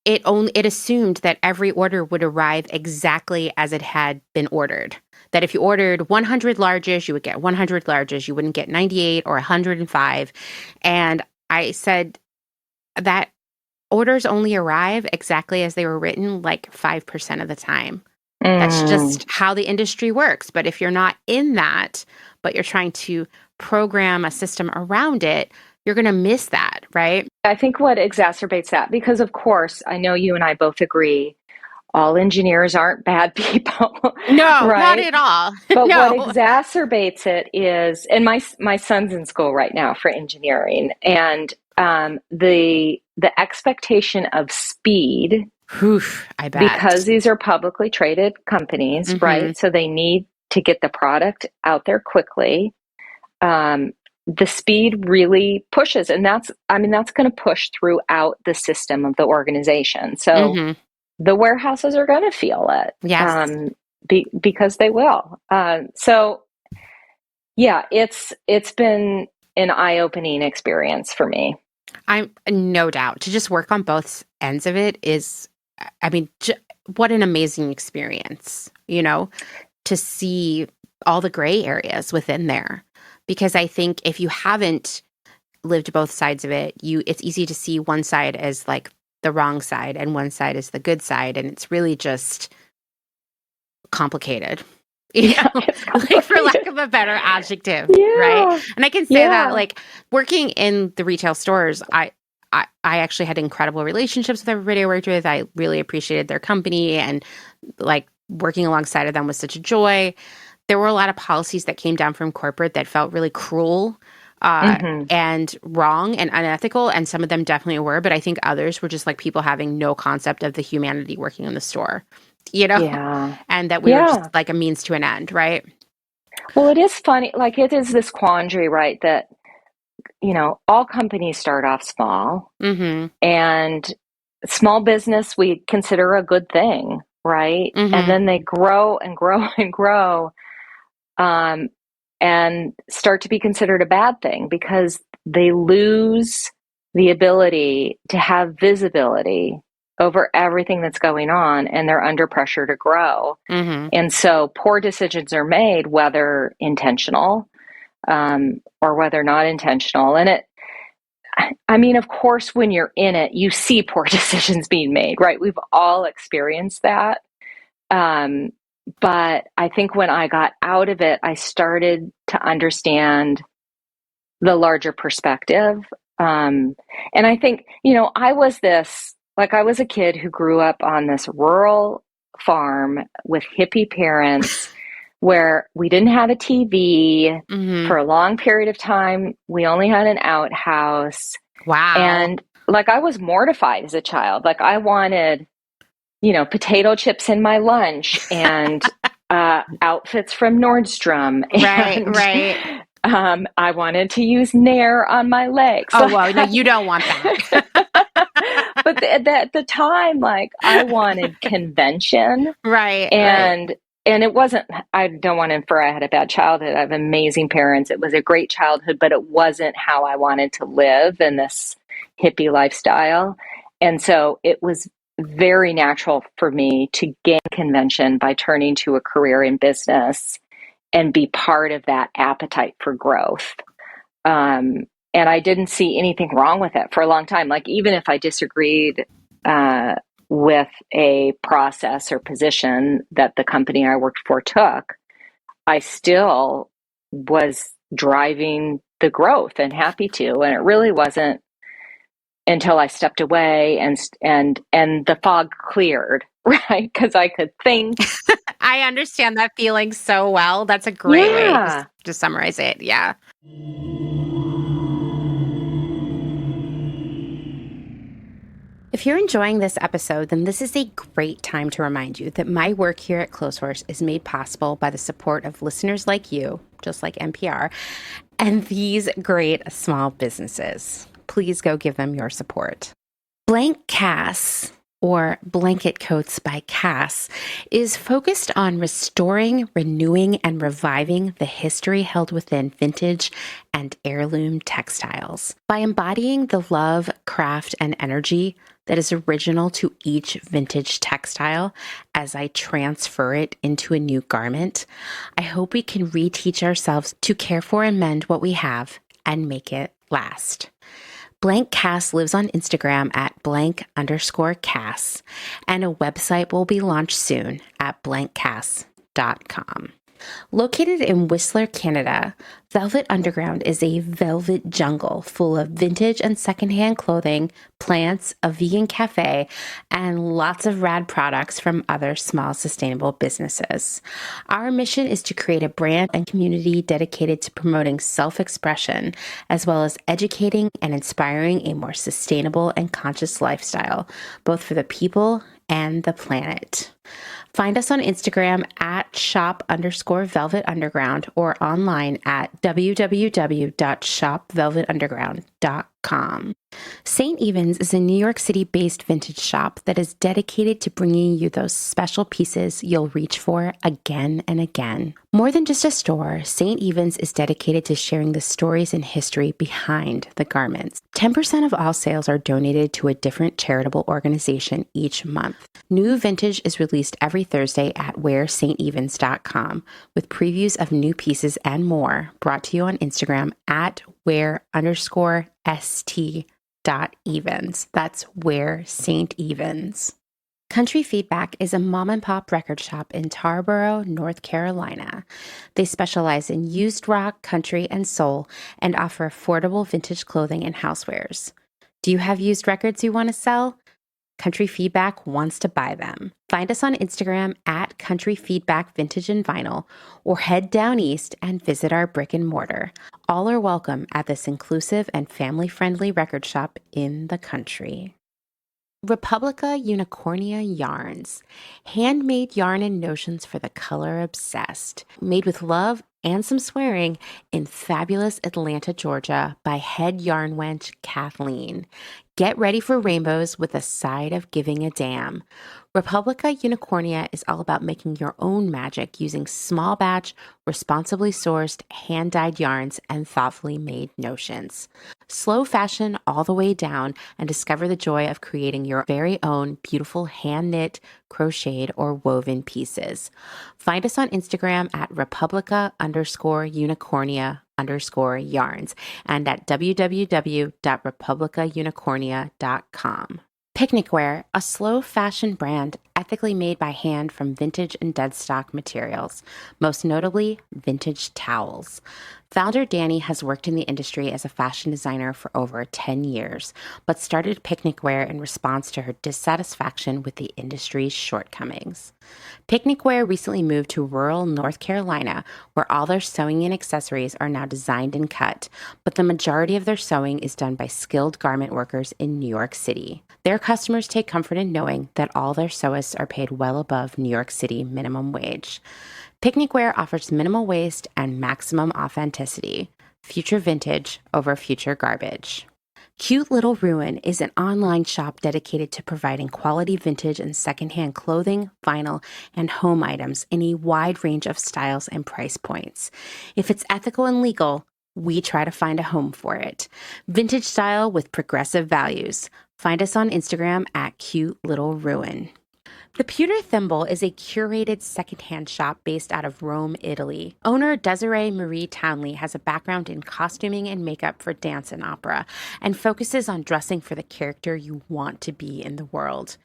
it assumed that every order would arrive exactly as it had been ordered. That if you ordered 100 larges, you would get 100 larges. You wouldn't get 98 or 105. And I said that orders only arrive exactly as they were written like 5% of the time. That's Mm. just how the industry works. But if you're not in that, but you're trying to program a system around it, you're going to miss that, right? I think what exacerbates that, because of course, I know you and I both agree, all engineers aren't bad people, No, not right? at all. But what No. exacerbates it is, and my son's in school right now for engineering, and the expectation of speed, Whew, I because bet. these are publicly traded companies, Mm-hmm. right? So they need to get the product out there quickly. Um, the speed really pushes, and that's going to push throughout the system of the organization. So Mm-hmm. the warehouses are going to feel it, Yes. because they will. So yeah, it's been an eye-opening experience for me. I'm no doubt to just work on both ends of it is, I mean, what an amazing experience, to see all the gray areas within there. Because I think if you haven't lived both sides of it, it's easy to see one side as like the wrong side and one side as the good side. And it's really just complicated, Yeah, it's like for lack complicated. of a better adjective, right? Yeah, And I can say that yeah. like working in the retail stores, I actually had incredible relationships with everybody I worked with. I really appreciated their company, and like working alongside of them was such a joy. There were a lot of policies that came down from corporate that felt really cruel, Hmm. and wrong and unethical, and some of them definitely were, but I think others were just like people having no concept of the humanity working in the store, you know, Yeah, and that we were just yeah. like a means to an end, right? Well, it is funny. Like, it is this quandary, right? That, all companies start off small, Mm-hmm. and small business we consider a good thing, right? And Mm-hmm. then they grow and grow and grow, um, and start to be considered a bad thing because they lose the ability to have visibility over everything that's going on, and they're under pressure to grow. Mm-hmm. And so poor decisions are made, whether intentional, or whether not intentional. And I mean, of course, when you're in it, you see poor decisions being made, right? We've all experienced that. Um, but I think when I got out of it, I started to understand the larger perspective. Um, and I think, I was a kid who grew up on this rural farm with hippie parents where we didn't have a TV Mm-hmm. for a long period of time. We only had an outhouse. Wow. And I was mortified as a child. Like, I wanted, potato chips in my lunch, and outfits from Nordstrom, Right, and right. I wanted to use Nair on my legs. Oh, well, no, you don't want that. But at the time, like, I wanted convention, Right, right. and it wasn't. I don't want to infer I had a bad childhood. I have amazing parents. It was a great childhood, but it wasn't how I wanted to live in this hippie lifestyle. And so it was very natural for me to gain convention by turning to a career in business and be part of that appetite for growth. And I didn't see anything wrong with it for a long time. Like, even if I disagreed uh, with a process or position that the company I worked for took, I still was driving the growth and happy to. And it really wasn't until I stepped away and the fog cleared, right? Because I could think. I understand that feeling so well. That's a great way Yeah. to summarize it. Yeah. If you're enjoying this episode, then this is a great time to remind you that my work here at Clotheshorse is made possible by the support of listeners like you, just like NPR, and these great small businesses. Please go give them your support. Blank Cass, or Blanket Coats by Cass, is focused on restoring, renewing, and reviving the history held within vintage and heirloom textiles. By embodying the love, craft, and energy that is original to each vintage textile as I transfer it into a new garment, I hope we can reteach ourselves to care for and mend what we have and make it last. Blank Cast lives on Instagram at blank_Cass, and a website will be launched soon at blankcast.com. Located in Whistler, Canada, Velvet Underground is a velvet jungle full of vintage and secondhand clothing, plants, a vegan cafe, and lots of rad products from other small sustainable businesses. Our mission is to create a brand and community dedicated to promoting self-expression, as well as educating and inspiring a more sustainable and conscious lifestyle, both for the people and the planet. Find us on Instagram at shop_Velvet Underground or online at www.shopvelvetunderground.com. St. Evens is a New York City-based vintage shop that is dedicated to bringing you those special pieces you'll reach for again and again. More than just a store, St. Evens is dedicated to sharing the stories and history behind the garments. 10% of all sales are donated to a different charitable organization each month. New vintage is released every Thursday at wearstevens.com with previews of new pieces and more brought to you on Instagram at wear_st.evens. That's Where St. Evens. Country Feedback is a mom and pop record shop in Tarboro, North Carolina. They specialize in used rock, country, and soul and offer affordable vintage clothing and housewares. Do you have used records you want to sell? Country Feedback wants to buy them. Find us on Instagram at Country Feedback Vintage and Vinyl, or head down east and visit our brick and mortar. All are welcome at this inclusive and family-friendly record shop in the country. Republica Unicornia Yarns, handmade yarn and notions for the color obsessed, made with love and some swearing in fabulous Atlanta, Georgia by head yarn wench Kathleen. Get ready for rainbows with a side of giving a damn. Republica Unicornia is all about making your own magic using small batch, responsibly sourced, hand-dyed yarns and thoughtfully made notions. Slow fashion all the way down and discover the joy of creating your very own beautiful hand-knit, crocheted, or woven pieces. Find us on Instagram at Republica_Unicornia_yarns and at www.republicaunicornia.com. Picnic Wear, a slow fashion brand ethically made by hand from vintage and dead stock materials, most notably vintage towels. Founder Danny has worked in the industry as a fashion designer for over 10 years, but started Picnic Wear in response to her dissatisfaction with the industry's shortcomings. Picnic Wear recently moved to rural North Carolina, where all their sewing and accessories are now designed and cut, but the majority of their sewing is done by skilled garment workers in New York City. Their customers take comfort in knowing that all their sewists are paid well above New York City minimum wage. Picnic Wear offers minimal waste and maximum authenticity. Future vintage over future garbage. Cute Little Ruin is an online shop dedicated to providing quality vintage and secondhand clothing, vinyl, and home items in a wide range of styles and price points. If it's ethical and legal, we try to find a home for it. Vintage style with progressive values. Find us on Instagram at Cute Little Ruin. The Pewter Thimble is a curated secondhand shop based out of Rome, Italy. Owner Desiree Marie Townley has a background in costuming and makeup for dance and opera, and focuses on dressing for the character you want to be in the world.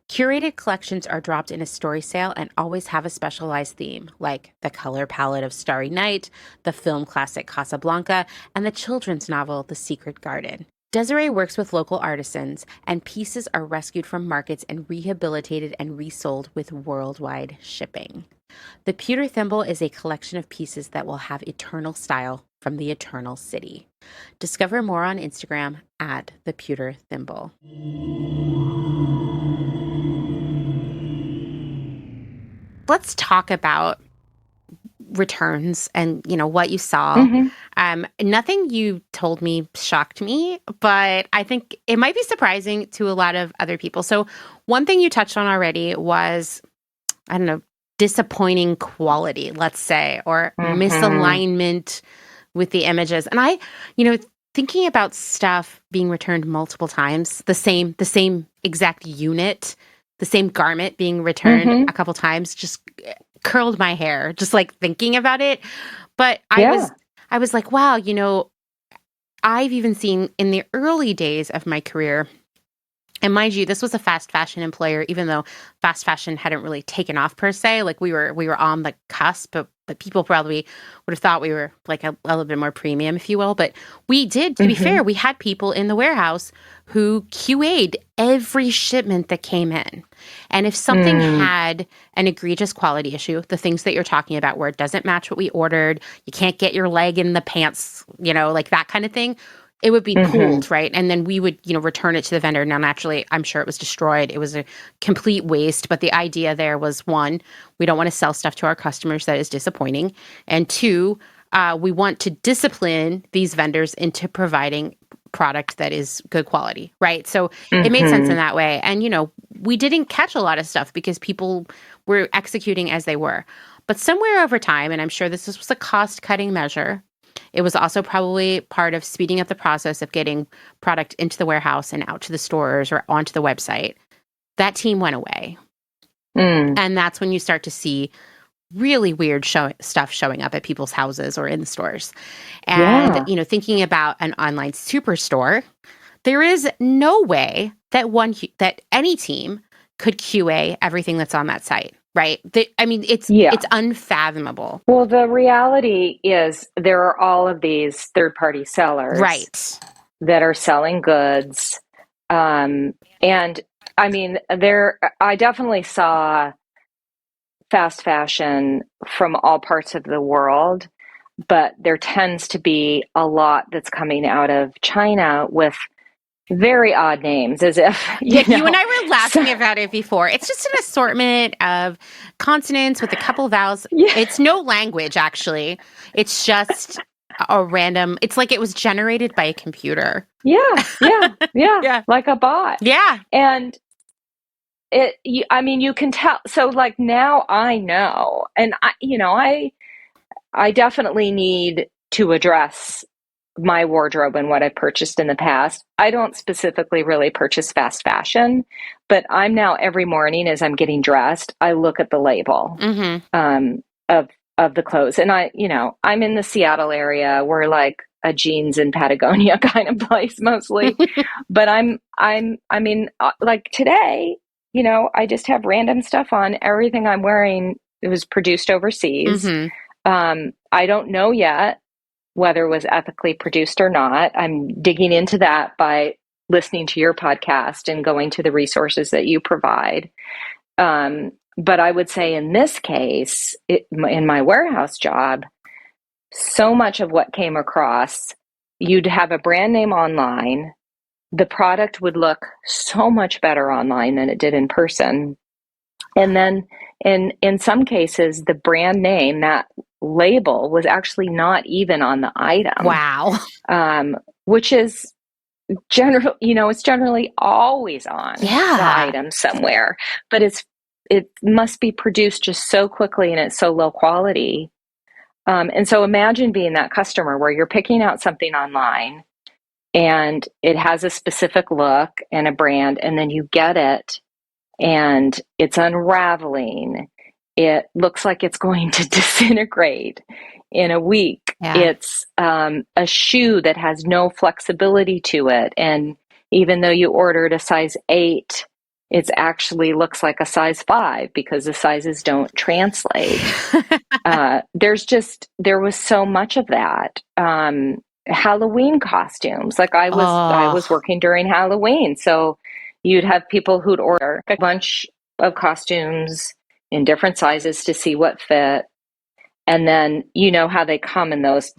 Curated collections are dropped in a story sale and always have a specialized theme, like the color palette of Starry Night, the film classic Casablanca, and the children's novel The Secret Garden. Desiree works with local artisans, and pieces are rescued from markets and rehabilitated and resold with worldwide shipping. The Pewter Thimble is a collection of pieces that will have eternal style from the Eternal City. Discover more on Instagram at The Pewter Thimble. Let's talk about returns and what you saw. Nothing you told me shocked me, but I think it might be surprising to a lot of other people. So one thing you touched on already was, I don't know, disappointing quality, let's say, or misalignment with the images. And I, thinking about stuff being returned multiple times, the same exact unit, the same garment being returned a couple times, just curled my hair just like thinking about it. But I was like, wow, I've even seen in the early days of my career, and mind you, this was a fast fashion employer, even though fast fashion hadn't really taken off per se. Like we were on the cusp, but people probably would have thought we were like a little bit more premium, if you will. But we did, to be fair, we had people in the warehouse who QA'd every shipment that came in. And if something had an egregious quality issue, the things that you're talking about where it doesn't match what we ordered, you can't get your leg in the pants, like that kind of thing, it would be pulled, right? And then we would, return it to the vendor. Now, naturally, I'm sure it was destroyed. It was a complete waste. But the idea there was, one, we don't want to sell stuff to our customers that is disappointing. And two, we want to discipline these vendors into providing product that is good quality, right? So it made sense in that way. And, we didn't catch a lot of stuff because people were executing as they were. But somewhere over time, and I'm sure this was a cost-cutting measure, it was also probably part of speeding up the process of getting product into the warehouse and out to the stores or onto the website. That team went away. And that's when you start to see really weird stuff showing up at people's houses or in the stores. And, thinking about an online superstore, there is no way that any team could QA everything that's on that site. Right. It's unfathomable. Well, the reality is there are all of these third-party sellers, right, that are selling goods. And I mean, I definitely saw fast fashion from all parts of the world, but there tends to be a lot that's coming out of China with very odd names, as if you and I were laughing about it before. It's just an assortment of consonants with a couple of vowels. It's no language, actually. It's just a random. It's like it was generated by a computer. Yeah, like a bot. Yeah, and you can tell. So, like, now I know, and I definitely need to address my wardrobe and what I've purchased in the past. I don't specifically really purchase fast fashion, but I'm now every morning as I'm getting dressed, I look at the label of the clothes. And I'm in the Seattle area. We're like a jeans and Patagonia kind of place mostly. But like today, I just have random stuff on. Everything I'm wearing, it was produced overseas. I don't know yet whether it was ethically produced or not. I'm digging into that by listening to your podcast and going to the resources that you provide. But I would say in this case, in my warehouse job, so much of what came across, you'd have a brand name online. The product would look so much better online than it did in person. And then in some cases, the brand name, that label, was actually not even on the item. Wow. Which is it's generally always on the item somewhere, but it must be produced just so quickly and it's so low quality. And so imagine being that customer where you're picking out something online and it has a specific look and a brand, and then you get it and it's unraveling. It looks like it's going to disintegrate in a week. It's a shoe that has no flexibility to it. And even though you ordered a size 8, it actually looks like a size 5 because the sizes don't translate. There was so much of that. Halloween costumes. Like I was working during Halloween. So you'd have people who'd order a bunch of costumes in different sizes to see what fit. And then how they come in those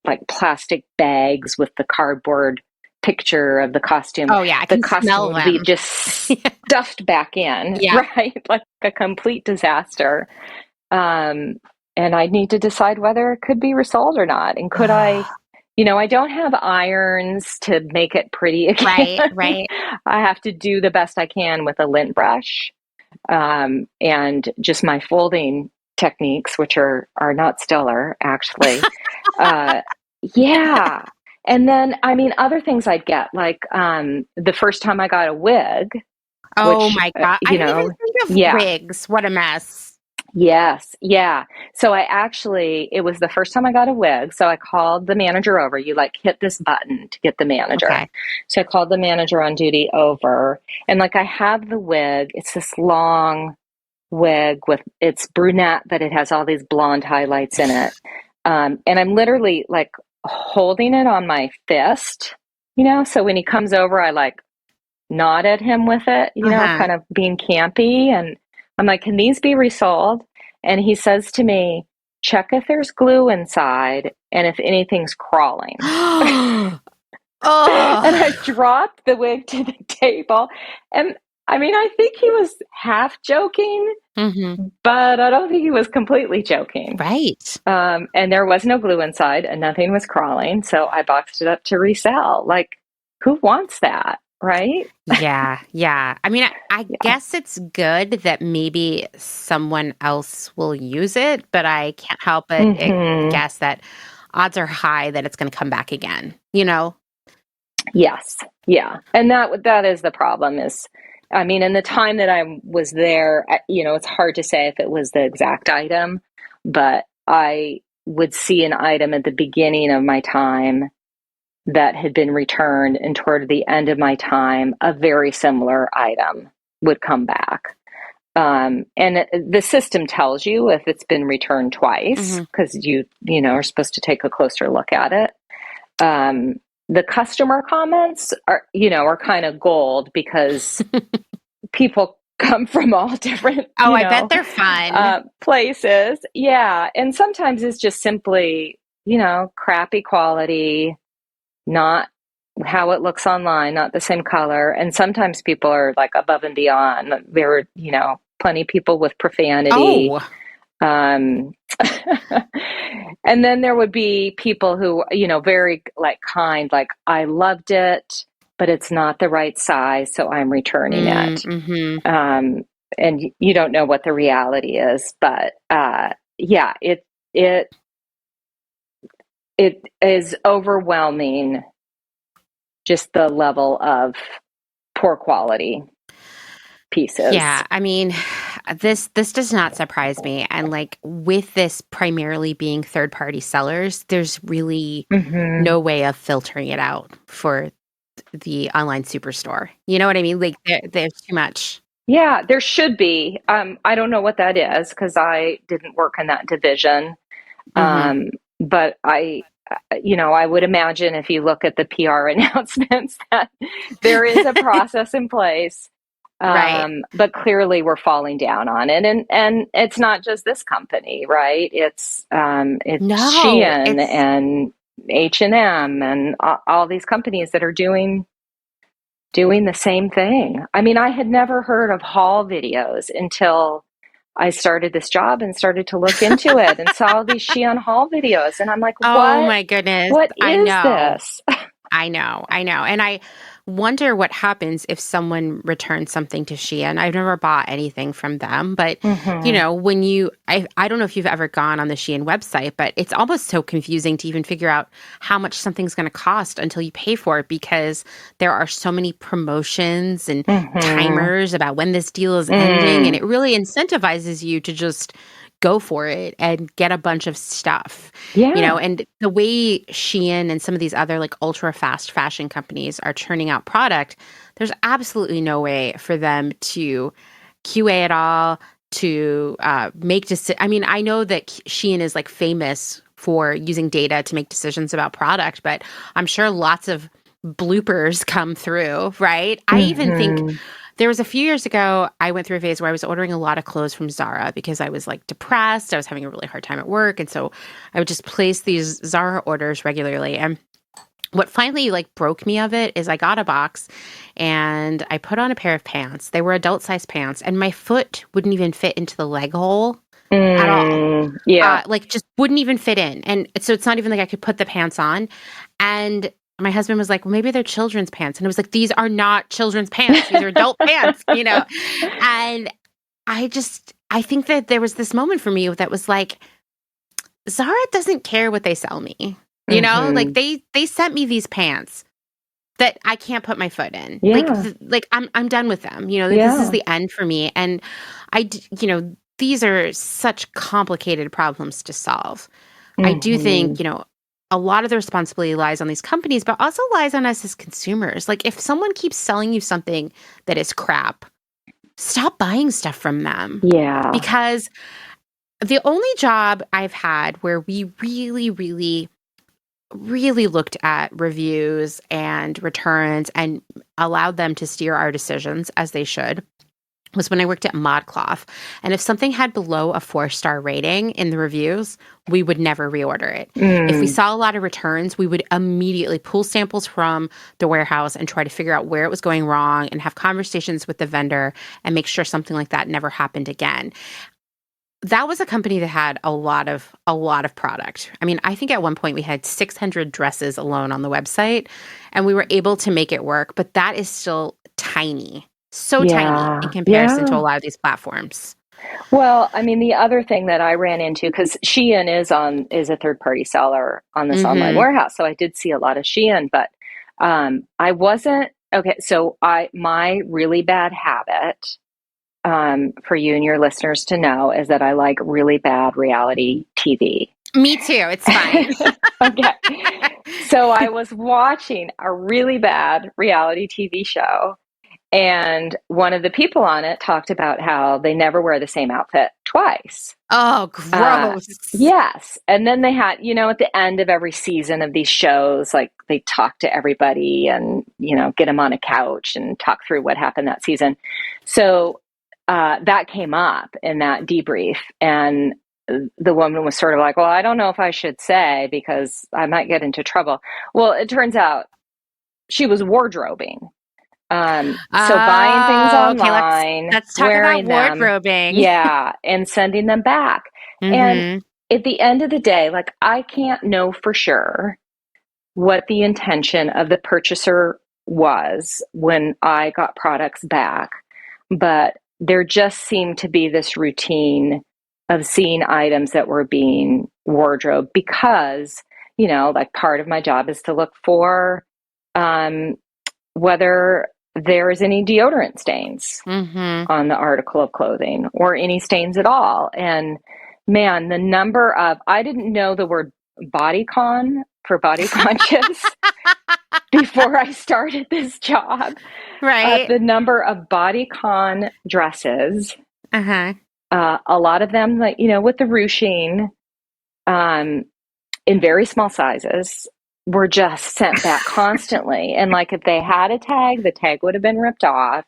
like plastic bags with the cardboard picture of the costume. Oh yeah, I can the costume smell would them. be just stuffed back in, right? Like a complete disaster. And I need to decide whether it could be resold or not. And could I don't have irons to make it pretty again. Right. I have to do the best I can with a lint brush, and just my folding techniques, which are not stellar, actually. Yeah. And then, other things I'd get, like the first time I got a wig. Oh my God. I didn't even think of wigs. What a mess. Yes. Yeah. So it was the first time I got a wig. So I called the manager over. You like hit this button to get the manager. Okay. So I called the manager on duty over, and like I have the wig. It's this long wig with it's brunette, but it has all these blonde highlights in it. And I'm literally like holding it on my fist, so when he comes over, I like nod at him with it, Uh-huh. kind of being campy. And I'm like, can these be resold? And he says to me, check if there's glue inside and if anything's crawling. And I Oh. dropped the wig to the table. And I mean, I think he was half joking, Hmm. but I don't think he was completely joking. Right. And there was no glue inside and nothing was crawling. So I boxed it up to resell. Like, who wants that? Right? Yeah, yeah. I mean, I Yeah. guess it's good that maybe someone else will use it, but I can't help but Hmm. guess that odds are high that it's going to come back again, you know? Yes. Yeah. And that is the problem is, I mean, in the time that I was there, it's hard to say if it was the exact item, but I would see an item at the beginning of my time that had been returned, and toward the end of my time, a very similar item would come back. And the system tells you if it's been returned twice Hmm. because are supposed to take a closer look at it. Um, the customer comments are kind of gold because people come from all different, Oh, I bet they're fun. places. Yeah. And sometimes it's just simply, crappy quality, not how it looks online, not the same color. And sometimes people are like above and beyond. There were, plenty of people with profanity. Oh, Um, and then there would be people who, very like kind, like, I loved it, but it's not the right size, so I'm returning it. mm-hmm. Um, and you don't know what the reality is, but yeah, it it is overwhelming, just the level of poor quality pieces. Yeah, I mean, this does not surprise me. And like with this primarily being third party sellers, there's really Hmm. no way of filtering it out for the online superstore. You know what I mean? Like there's too much. Yeah, there should be. I don't know what that is because I didn't work in that division. Hmm. But I would imagine if you look at the PR announcements that there is a process in place. Right. But clearly we're falling down on it, and it's not just this company, right? It's No, Shein it's and H&M and all these companies that are doing the same thing. I mean, I had never heard of haul videos until I started this job and started to look into it and saw these Shein haul videos. And I'm like, oh what? my goodness. What I is know. this? I know, I know. And I wonder what happens if someone returns something to Shein. I've never bought anything from them, but Hmm. when I don't know if you've ever gone on the Shein website, but it's almost so confusing to even figure out how much something's going to cost until you pay for it because there are so many promotions and Hmm. timers about when this deal is ending. And Mm. it really incentivizes you to just go for it and get a bunch of stuff. Yeah. And the way Shein and some of these other like ultra fast fashion companies are churning out product, there's absolutely no way for them to QA it all, to make I mean, I know that Shein is like famous for using data to make decisions about product, but I'm sure lots of bloopers come through, right? I even think Hmm. there was a few years ago, I went through a phase where I was ordering a lot of clothes from Zara because I was like depressed. I was having a really hard time at work. And so I would just place these Zara orders regularly. And what finally like broke me of it is I got a box and I put on a pair of pants. They were adult size pants and my foot wouldn't even fit into the leg hole at all. Yeah. Like just wouldn't even fit in. And so it's not even like I could put the pants on. And my husband was like, well, maybe they're children's pants. And it was like, these are not children's pants. These are adult pants. And I think that there was this moment for me that was like, Zara doesn't care what they sell me. Like Hmm. they sent me these pants that I can't put my foot in. Like Yeah. like I'm done with them. Like this is Yeah. the end for me. And these are such complicated problems to solve. I do Hmm. think, a lot of the responsibility lies on these companies, but also lies on us as consumers. Like if someone keeps selling you something that is crap, stop buying stuff from them. Yeah. Because the only job I've had where we really, really, really looked at reviews and returns and allowed them to steer our decisions as they should was when I worked at ModCloth. And if something had below a 4-star rating in the reviews, we would never reorder it. If we Mm. saw a lot of returns, we would immediately pull samples from the warehouse and try to figure out where it was going wrong and have conversations with the vendor and make sure something like that never happened again. That was a company that had a lot of product. I mean, I think at one point we had 600 dresses alone on the website, and we were able to make it work, but that is still tiny. So tiny in Yeah. comparison to a Yeah. lot of these platforms. Well, I mean, the other thing that I ran into, because Shein is a third party seller on this online Mhm. warehouse, so I did see a lot of Shein, but I wasn't okay. So my really bad habit, for you and your listeners to know, is that I like really bad reality TV. Me too. It's fine. Okay, so I was watching a really bad reality TV show. And one of the people on it talked about how they never wear the same outfit twice. Oh, Uh, gross. yes. And then they had, at the end of every season of these shows, like they talk to everybody and, get them on a couch and talk through what happened that season. So that came up in that debrief. And the woman was sort of like, well, I don't know if I should say because I might get into trouble. Well, it turns out she was wardrobing. So buying things Oh, okay. online, Let's talk about wearing them, wardrobing. yeah, and sending them back. And Mhm. at the end of the day, like I can't know for sure what the intention of the purchaser was when I got products back, but there just seemed to be this routine of seeing items that were being wardrobe because, like part of my job is to look for um, whether there is any deodorant stains Mhm. on the article of clothing or any stains at all. And man, the number of, I didn't know the word bodycon for body conscious before I started this job. Right. The number of bodycon dresses, Uh-huh. a lot of them, like, with the ruching, um, in very small sizes were just sent back constantly. And like if they had a tag, the tag would have been ripped off.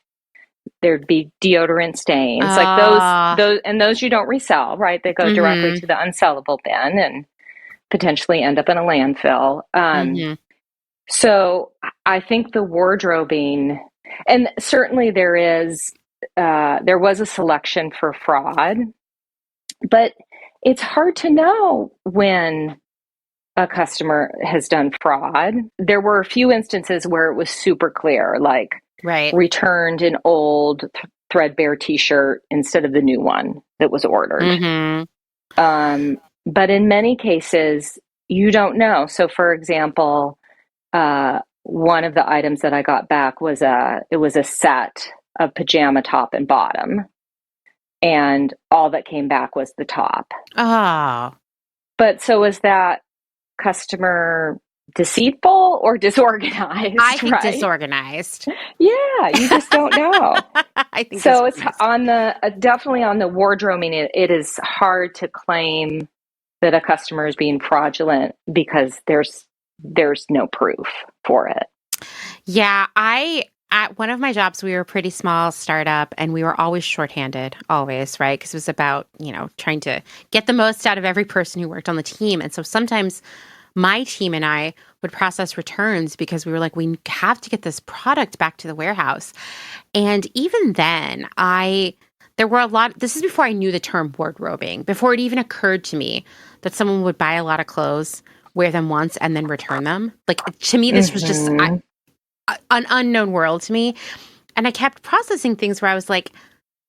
There'd be deodorant stains. Like Uh, those you don't resell, right? They go directly mhm. to the unsellable bin and potentially end up in a landfill. Mhm. So I think the wardrobing, and certainly there was a selection for fraud, but it's hard to know when a customer has done fraud. There were a few instances where it was super clear, like Right. returned an old threadbare t-shirt instead of the new one that was ordered. Mhm. But in many cases, you don't know. So, for example, one of the items that I got back was a set of pajama top and bottom, and all that came back was the top. Oh, But so is that customer deceitful or I disorganized, think right? disorganized. Yeah, you just don't know. I think So it's disorganized. on the definitely on the wardrobing. It is hard to claim that a customer is being fraudulent because there's no proof for it. Yeah, at one of my jobs, we were a pretty small startup and we were always shorthanded, always, right? Because it was about, trying to get the most out of every person who worked on the team. And so sometimes my team and I would process returns because we were like, we have to get this product back to the warehouse. And even then, there were a lot, this is before I knew the term wardrobing, before it even occurred to me that someone would buy a lot of clothes, wear them once, and then return them. Like, to me, this was just Hmm. an unknown world to me. And I kept processing things where I was like,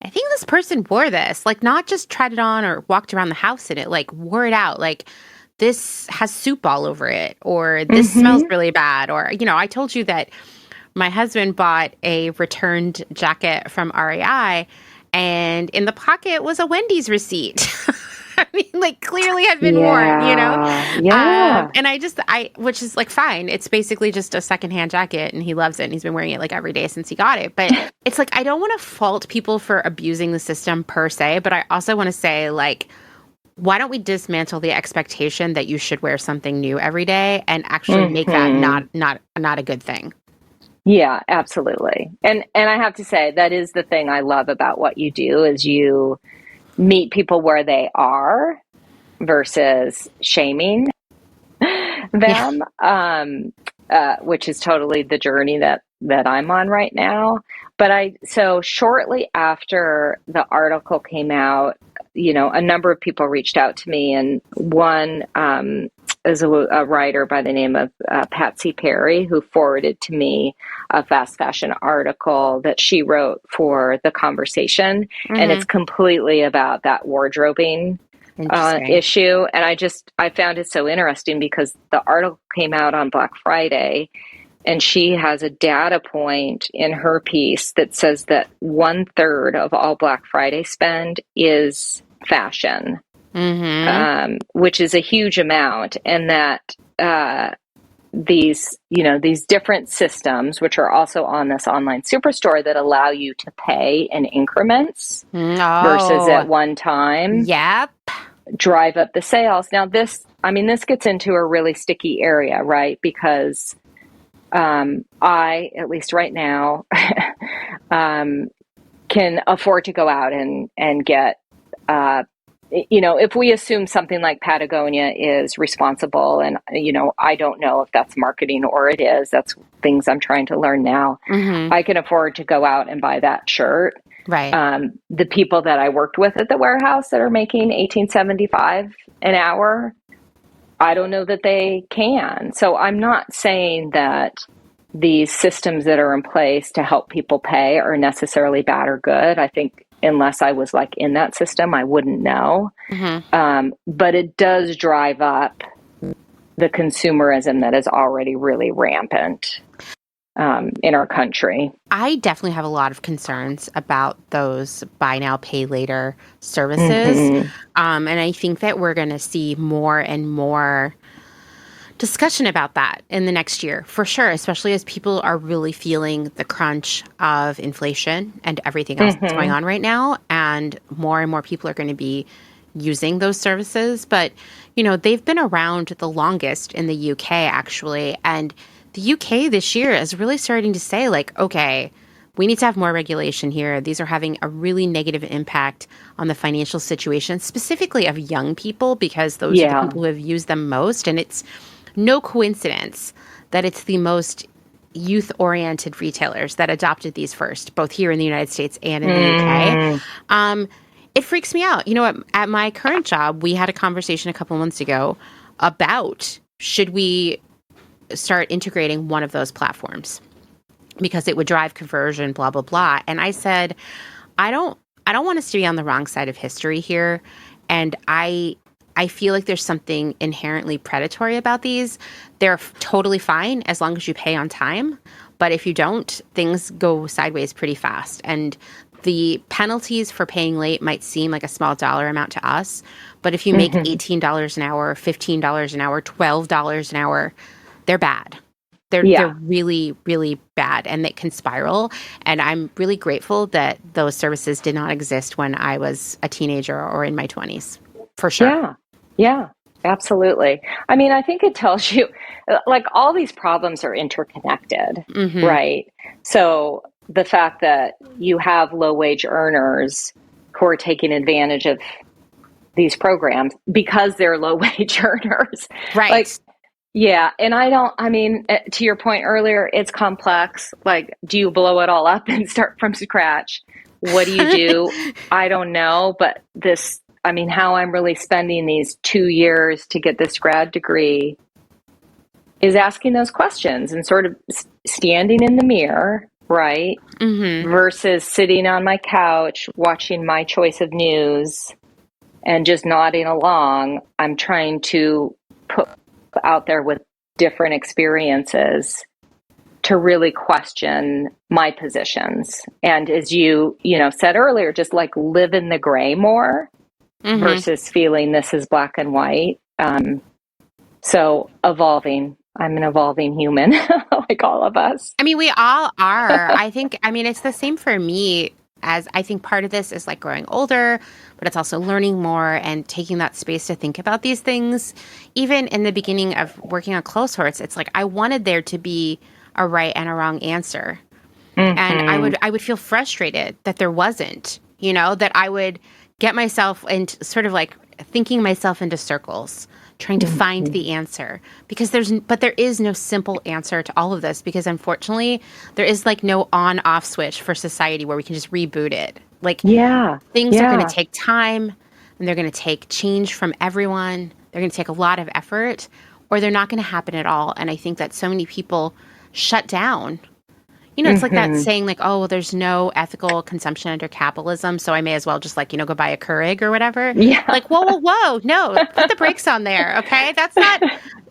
I think this person wore this, like not just tried it on or walked around the house in it, like wore it out. Like this has soup all over it, or this smells Hmm. really bad. Or, I told you that my husband bought a returned jacket from REI and in the pocket was a Wendy's receipt. I mean, like, clearly had been worn, Yeah. And which is like fine. It's basically just a secondhand jacket, and he loves it, and he's been wearing it like every day since he got it. But it's like, I don't want to fault people for abusing the system per se, but I also want to say, like, why don't we dismantle the expectation that you should wear something new every day and actually make that not a good thing? Yeah, absolutely. And I have to say, that is the thing I love about what you do, is you meet people where they are versus shaming them, which is totally the journey that I'm on right now. But so shortly after the article came out, a number of people reached out to me, and one is a writer by the name of Patsy Perry, who forwarded to me a fast fashion article that she wrote for The Conversation. And it's completely about that wardrobing issue. And I found it so interesting because the article came out on Black Friday, and she has a data point in her piece that says that 1/3 of all Black Friday spend is fashion, which is a huge amount. And that these different systems, which are also on this online superstore, that allow you to pay in increments versus at one time. Yep. Drive up the sales. Now this gets into a really sticky area, right? Because I, at least right now, can afford to go out and get, if we assume something like Patagonia is responsible, and, I don't know if that's marketing or it is, that's things I'm trying to learn now. I can afford to go out and buy that shirt. Right. The people that I worked with at the warehouse that are making $18.75 an hour, I don't know that they can. So I'm not saying that these systems that are in place to help people pay are necessarily bad or good. I think unless I was like in that system, I wouldn't know. But it does drive up the consumerism that is already really rampant in our country. I definitely have a lot of concerns about those buy now, pay later services. And I think that we're going to see more and more discussion about that in the next year, for sure, especially as people are really feeling the crunch of inflation and everything else that's going on right now. And more people are going to be using those services. But, they've been around the longest in the UK, actually. And the UK this year is really starting to say, like, okay, we need to have more regulation here. These are having a really negative impact on the financial situation, specifically of young people, because those are the people who have used them most. And it's no coincidence that it's the most youth-oriented retailers that adopted these first, both here in the United States and in the UK. It freaks me out. At my current job, we had a conversation a couple months ago about should we start integrating one of those platforms because it would drive conversion, blah, blah, blah. And I said, I don't want us to be on the wrong side of history here. And I feel like there's something inherently predatory about these. They're totally fine as long as you pay on time. But if you don't, things go sideways pretty fast. And the penalties for paying late might seem like a small dollar amount to us. But if you make $18 an hour, $15 an hour, $12 an hour, they're bad. They're really, really bad, and they can spiral. And I'm really grateful that those services did not exist when I was a teenager or in my 20s, for sure. Yeah, absolutely. I mean, I think it tells you, like, all these problems are interconnected, right? So the fact that you have low-wage earners who are taking advantage of these programs because they're low-wage earners. Right. Like, yeah. And to your point earlier, it's complex. Like, do you blow it all up and start from scratch? What do you do? I don't know. But how I'm really spending these 2 years to get this grad degree is asking those questions and sort of standing in the mirror, right? Versus sitting on my couch, watching my choice of news and just nodding along. I'm trying to put out there with different experiences to really question my positions. And as you said earlier, just like live in the gray more versus feeling this is black and white. So evolving. I'm an evolving human, like all of us. I mean, we all are. It's the same for me, as I think part of this is like growing older, but it's also learning more and taking that space to think about these things. Even in the beginning of working on Clotheshorse, it's like I wanted there to be a right and a wrong answer. And I would feel frustrated that there wasn't, that I would get myself into sort of like thinking myself into circles, trying to find the answer, because there is no simple answer to all of this, because unfortunately there is like no on-off switch for society where we can just reboot it. Like things are going to take time, and they're going to take change from everyone. They're going to take a lot of effort, or they're not going to happen at all. And I think that so many people shut down. It's like that saying like, oh, well, there's no ethical consumption under capitalism, so I may as well just like, go buy a Keurig or whatever. Yeah. Like, whoa, no, put the brakes on there, okay? That's not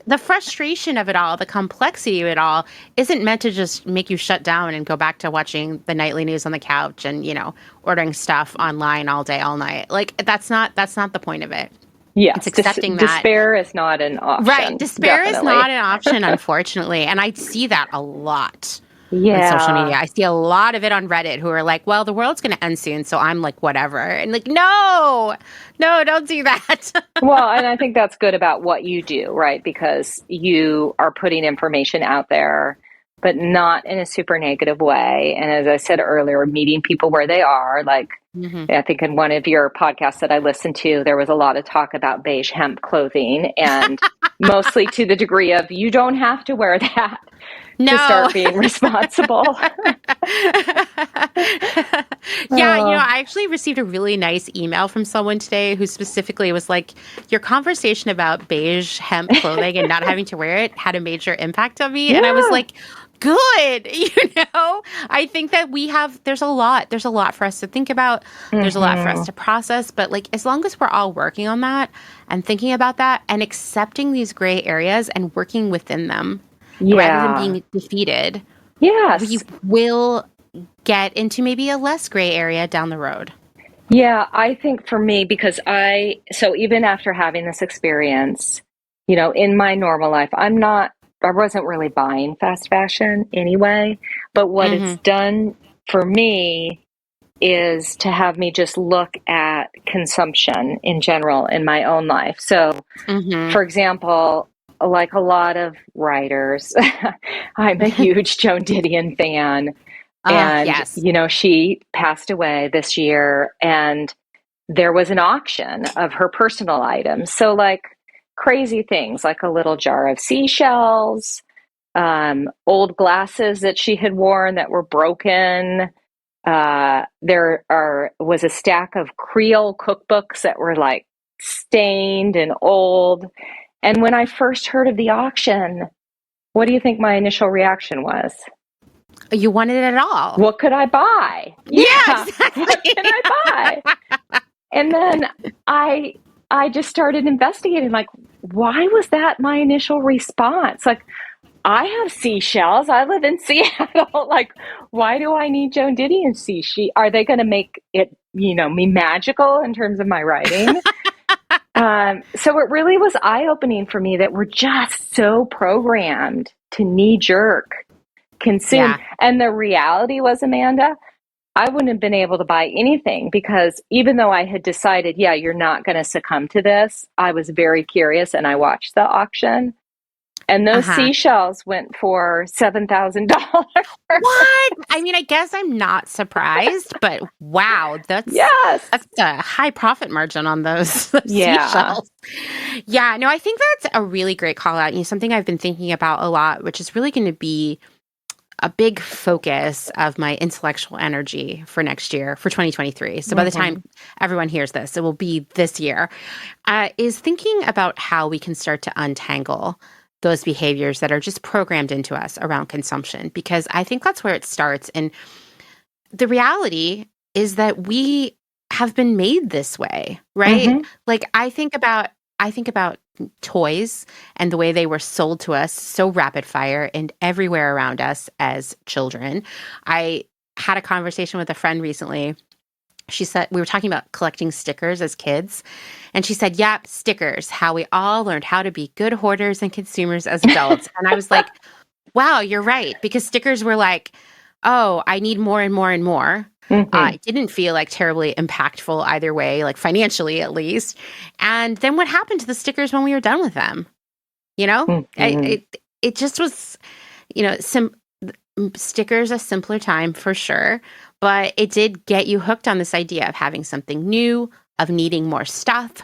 the frustration of it all, the complexity of it all isn't meant to just make you shut down and go back to watching the nightly news on the couch and, ordering stuff online all day, all night. Like, that's not the point of it. Yeah, it's accepting that despair is not an option. Right, despair definitely. is not an option, unfortunately, and I see that a lot. Yeah. On social media. I see a lot of it on Reddit who are like, well, the world's going to end soon, so I'm like, whatever. And like, no, don't do that. Well, and I think that's good about what you do, right? Because you are putting information out there, but not in a super negative way. And as I said earlier, meeting people where they are. Like, I think in one of your podcasts that I listened to, there was a lot of talk about beige hemp clothing, and mostly to the degree of you don't have to wear that. No. To start being responsible. I actually received a really nice email from someone today who specifically was like, your conversation about beige hemp clothing and not having to wear it had a major impact on me. Yeah. And I was like, good. I think that there's a lot for us to think about. There's a lot for us to process. But like, as long as we're all working on that and thinking about that and accepting these gray areas and working within them, rather than being defeated, we will get into maybe a less gray area down the road. Yeah, I think for me, because so even after having this experience, in my normal life, I wasn't really buying fast fashion anyway, but what it's done for me is to have me just look at consumption in general in my own life. So, for example, like a lot of writers, I'm a huge Joan Didion fan. And, yes. She passed away this year, and there was an auction of her personal items. So like crazy things, like a little jar of seashells, old glasses that she had worn that were broken. There was a stack of Creole cookbooks that were like stained and old. And when I first heard of the auction, what do you think my initial reaction was? You wanted it all. What could I buy? Yeah, exactly. What can I buy? And then I just started investigating, like, why was that my initial response? Like, I have seashells. I live in Seattle. Like, why do I need Joan Didion seashells? Are they going to make it, me magical in terms of my writing? So it really was eye-opening for me that we're just so programmed to knee-jerk consume. Yeah. And the reality was, Amanda, I wouldn't have been able to buy anything because even though I had decided, you're not going to succumb to this, I was very curious and I watched the auction. And those seashells went for $7,000. What? I mean, I guess I'm not surprised, but wow, that's a high profit margin on those seashells. Yeah, no, I think that's a really great call out. Something I've been thinking about a lot, which is really going to be a big focus of my intellectual energy for next year, for 2023. So by the time everyone hears this, it will be this year, is thinking about how we can start to untangle those behaviors that are just programmed into us around consumption, because I think that's where it starts. And the reality is that we have been made this way, right? Like I think about, toys and the way they were sold to us so rapid fire and everywhere around us as children. I had a conversation with a friend recently. She said, we were talking about collecting stickers as kids. And she said, yep, stickers, how we all learned how to be good hoarders and consumers as adults. And I was like, wow, you're right. Because stickers were like, oh, I need more and more and more. Mm-hmm. It didn't feel like terribly impactful either way, like financially at least. And then what happened to the stickers when we were done with them? You know, Mm-hmm. it just was, you know, stickers a simpler time for sure, but it did get you hooked on this idea of having something new, of needing more stuff,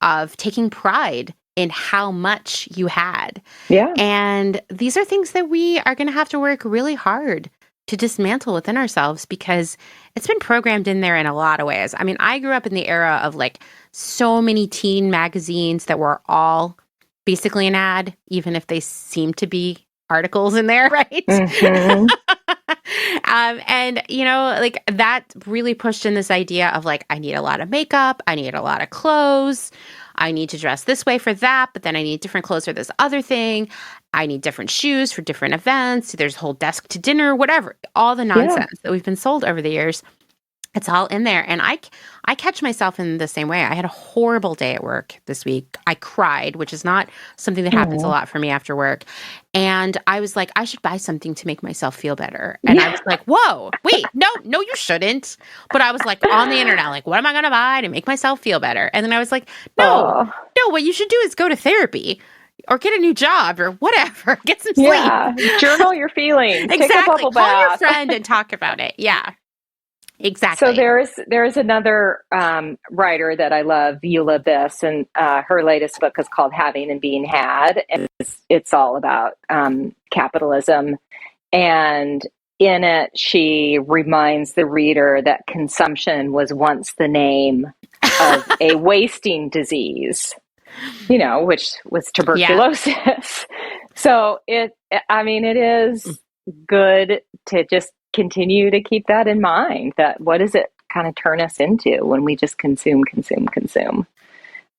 of taking pride in how much you had. Yeah. And these are things that we are going to have to work really hard to dismantle within ourselves because it's been programmed in there in a lot of ways. I mean, I grew up in the era of like so many teen magazines that were all basically an ad, even if they seemed to be articles in there, right? Mm-hmm. And, you know, like that really pushed in this idea of like, I need a lot of makeup, I need a lot of clothes, I need to dress this way for that, but then I need different clothes for this other thing. I need different shoes for different events. There's a whole desk to dinner, whatever, all the Yeah. nonsense that we've been sold over the years. It's all in there. And I catch myself in the same way. I had a horrible day at work this week. I cried, which is not something that happens a Oh. lot for me after work. And I was like, I should buy something to make myself feel better. And I Yeah. was like, whoa, wait, no, you shouldn't. But I was like on the internet, like, what am I going to buy to make myself feel better? And then I was like, Oh. no, what you should do is go to therapy or get a new job or whatever, get some sleep. Yeah. Journal your feelings. Take a Exactly. bubble Call your bath. friend and talk about it. Yeah, So exactly. there's another writer that I love, Eula Biss, and her latest book is called Having and Being Had, and it's all about capitalism. And in it, she reminds the reader that consumption was once the name of a wasting disease, you know, which was Yeah. tuberculosis. So I mean, it is good to just continue to keep that in mind, that what does it kind of turn us into when we just consume, consume, consume.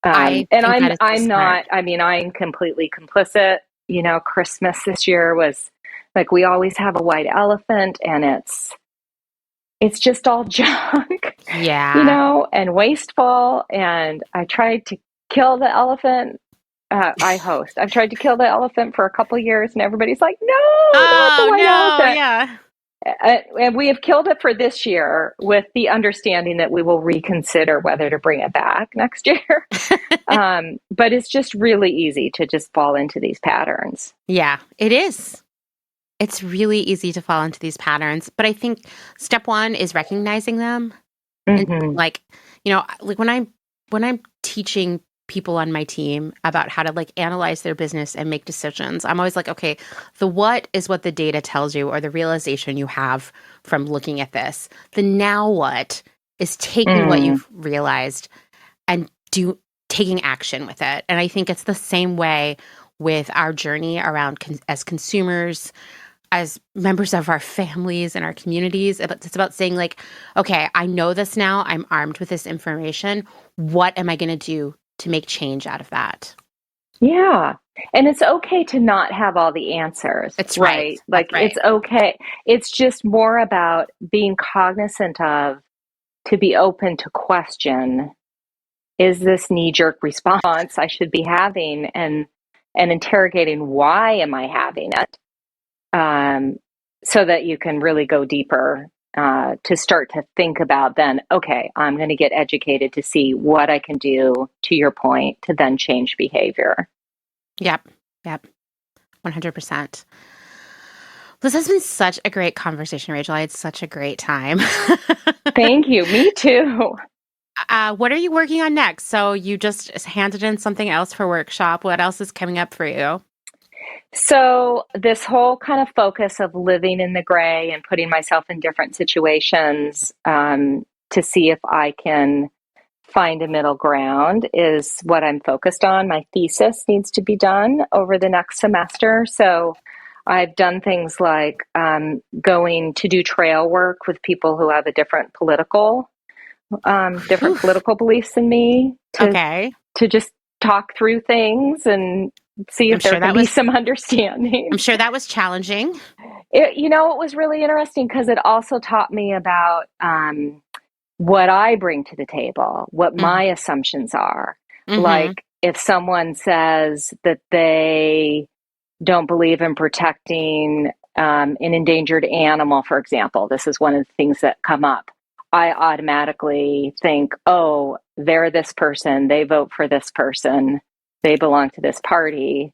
I And think that is so I'm smart. not, I mean, I'm completely complicit. You know, Christmas this year was like, we always have a white elephant and it's just all junk, you Yeah. know, and wasteful. And I tried to kill the elephant. I've tried to kill the elephant for a couple years, and everybody's like, no, not the Oh, white no. elephant. Yeah. And we have killed it for this year with the understanding that we will reconsider whether to bring it back next year. But it's just really easy to just fall into these patterns. Yeah, it is. It's really easy to fall into these patterns. But I think step one is recognizing them. And Hmm. like, you know, like when I'm teaching people on my team about how to like analyze their business and make decisions, I'm always like, okay, the what is what the data tells you or the realization you have from looking at this. The now what is taking what Mm. you've realized and taking action with it. And I think it's the same way with our journey around as consumers, as members of our families and our communities. It's about saying like, okay, I know this now. I'm armed with this information. What am I going to do to make change out of that? Yeah. And it's okay to not have all the answers, It's right. right? That's Like, right. it's okay. It's just more about being cognizant of, to be open to question, is this knee jerk response I should be having, and interrogating why am I having it, um, so that you can really go deeper, to start to think about then, okay, I'm going to get educated to see what I can do, to your point, to then change behavior. Yep. Yep. 100%. This has been such a great conversation, Rachel. I had such a great time. Thank you. Me too. What are you working on next? So you just handed in something else for workshop. What else is coming up for you? So, this whole kind of focus of living in the gray and putting myself in different situations, to see if I can find a middle ground is what I'm focused on. My thesis needs to be done over the next semester. So, I've done things like going to do trail work with people who have a different Oof. political beliefs than me, Okay. to just talk through things and see if there can be some understanding. I'm sure that was challenging. It was really interesting because it also taught me about what I bring to the table, what my assumptions are. Like if someone says that they don't believe in protecting an endangered animal, for example, this is one of the things that come up. I automatically think, oh, they're this person, they vote for this person, they belong to this party.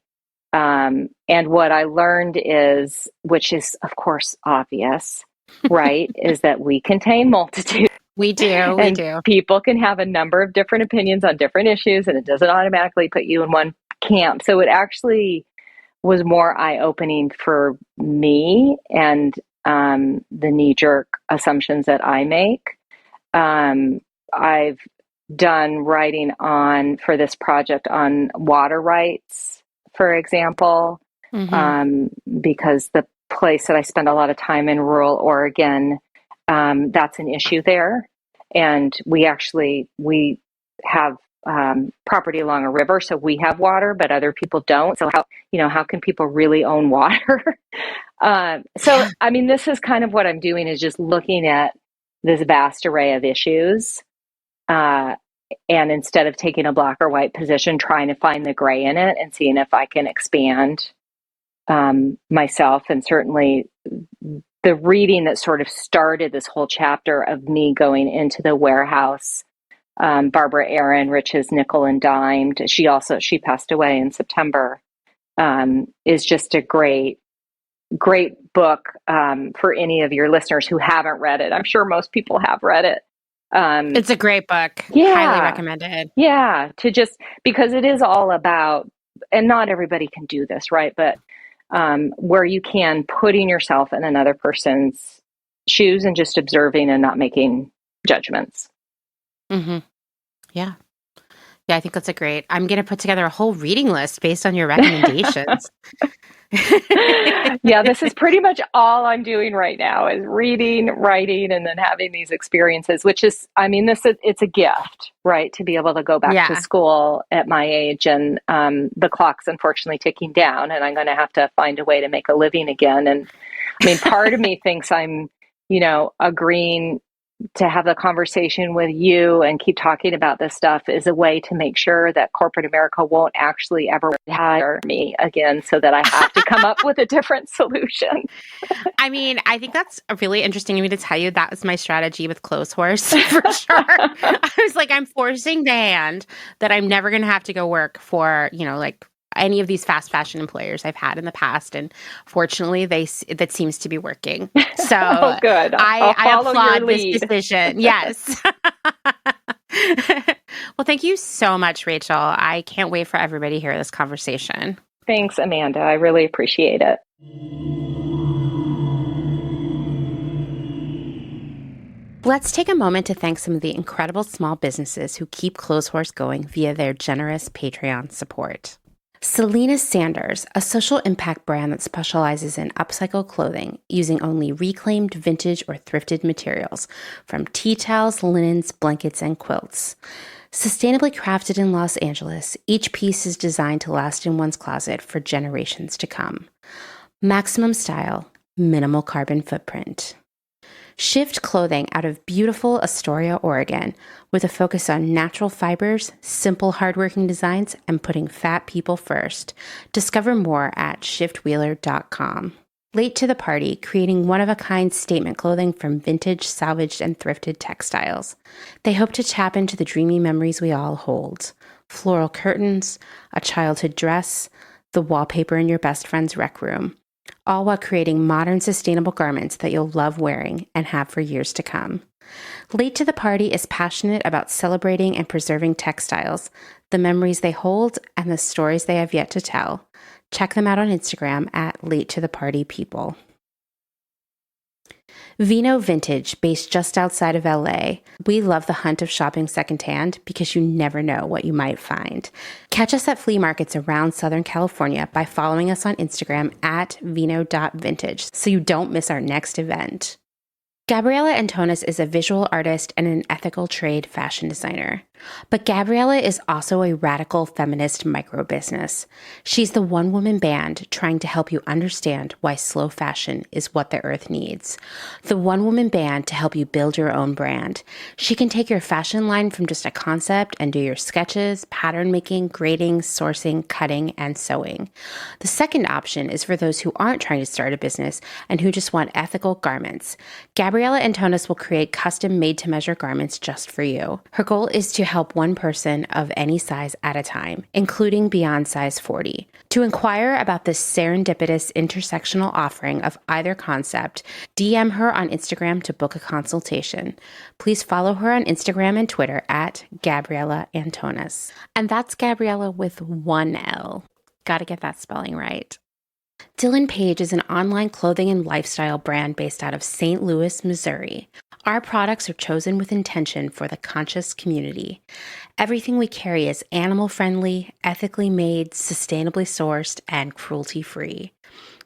And what I learned is, which is, of course, obvious, right, is that we contain multitudes. We do. And people can have a number of different opinions on different issues, and it doesn't automatically put you in one camp. So it actually was more eye-opening for me and the knee-jerk assumptions that I make. I've done writing for this project on water rights, for example, because the place that I spend a lot of time in, rural Oregon, that's an issue there. And we have property along a river, so we have water, but other people don't. So how can people really own water? I mean, this is kind of what I'm doing, is just looking at this vast array of issues. And instead of taking a black or white position, trying to find the gray in it and seeing if I can expand myself. And certainly the reading that sort of started this whole chapter of me going into the warehouse, Barbara Aaron, Rich's Nickel and Dimed, she passed away in September, is just a great book for any of your listeners who haven't read it. I'm sure most people have read it. It's a great book. Highly recommended. Yeah, because it is all about, and not everybody can do this, right? But where you can, putting yourself in another person's shoes and just observing and not making judgments. Yeah. I think that's I'm going to put together a whole reading list based on your recommendations. Yeah, this is pretty much all I'm doing right now, is reading, writing, and then having these experiences, which is, I mean, it's a gift, right? To be able to go back to school at my age, and the clock's unfortunately ticking down, and I'm going to have to find a way to make a living again. And I mean, part of me thinks I'm, agreeing to have the conversation with you and keep talking about this stuff is a way to make sure that corporate America won't actually ever hire me again, so that I have to come up with a different solution. I mean, I think that's really interesting of me to tell you. That was my strategy with Clotheshorse, for sure. I was like, I'm forcing the hand that I'm never going to have to go work for, like any of these fast fashion employers I've had in the past. And fortunately, that seems to be working. So oh, good. I applaud this decision. Yes. Well, thank you so much, Rachel. I can't wait for everybody to hear this conversation. Thanks, Amanda. I really appreciate it. Let's take a moment to thank some of the incredible small businesses who keep Clotheshorse going via their generous Patreon support. Selena Sanders, a social impact brand that specializes in upcycled clothing using only reclaimed, vintage, or thrifted materials, from tea towels, linens, blankets, and quilts. Sustainably crafted in Los Angeles, each piece is designed to last in one's closet for generations to come. Maximum style, minimal carbon footprint. Shift clothing out of beautiful Astoria, Oregon, with a focus on natural fibers, simple hardworking designs, and putting fat people first. Discover more at shiftwheeler.com. Late to the party, creating one-of-a-kind statement clothing from vintage, salvaged, and thrifted textiles. They hope to tap into the dreamy memories we all hold. Floral curtains, a childhood dress, the wallpaper in your best friend's rec room. All while creating modern, sustainable garments that you'll love wearing and have for years to come. Late to the Party is passionate about celebrating and preserving textiles, the memories they hold, and the stories they have yet to tell. Check them out on Instagram at Late to the Party People. Vino Vintage, based just outside of LA. We love the hunt of shopping secondhand because you never know what you might find. Catch us at flea markets around Southern California by following us on Instagram at vino.vintage so you don't miss our next event. Gabriella Antonis is a visual artist and an ethical trade fashion designer. But Gabriella is also a radical feminist micro-business. She's the one-woman band trying to help you understand why slow fashion is what the earth needs. The one-woman band to help you build your own brand. She can take your fashion line from just a concept and do your sketches, pattern making, grading, sourcing, cutting, and sewing. The second option is for those who aren't trying to start a business and who just want ethical garments. Gabriella Antonis will create custom made-to-measure garments just for you. Her goal is to help one person of any size at a time, including beyond size 40. To inquire about this serendipitous intersectional offering of either concept, DM her on Instagram to book a consultation. Please follow her on Instagram and Twitter at Gabriella Antonis. And that's Gabriella with one L. Gotta get that spelling right. Dylan Page is an online clothing and lifestyle brand based out of St. Louis, Missouri. Our products are chosen with intention for the conscious community. Everything we carry is animal-friendly, ethically made, sustainably sourced, and cruelty-free.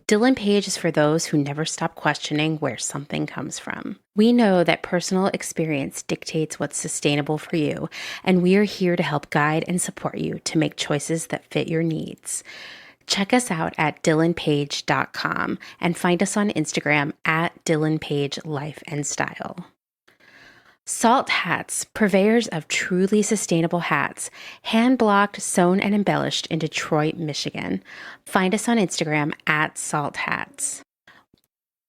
Dylan Page is for those who never stop questioning where something comes from. We know that personal experience dictates what's sustainable for you, and we are here to help guide and support you to make choices that fit your needs. Check us out at dylanpage.com and find us on Instagram at dylanpagelifeandstyle. Salt Hats, purveyors of truly sustainable hats, hand-blocked, sewn, and embellished in Detroit, Michigan. Find us on Instagram at Salt Hats.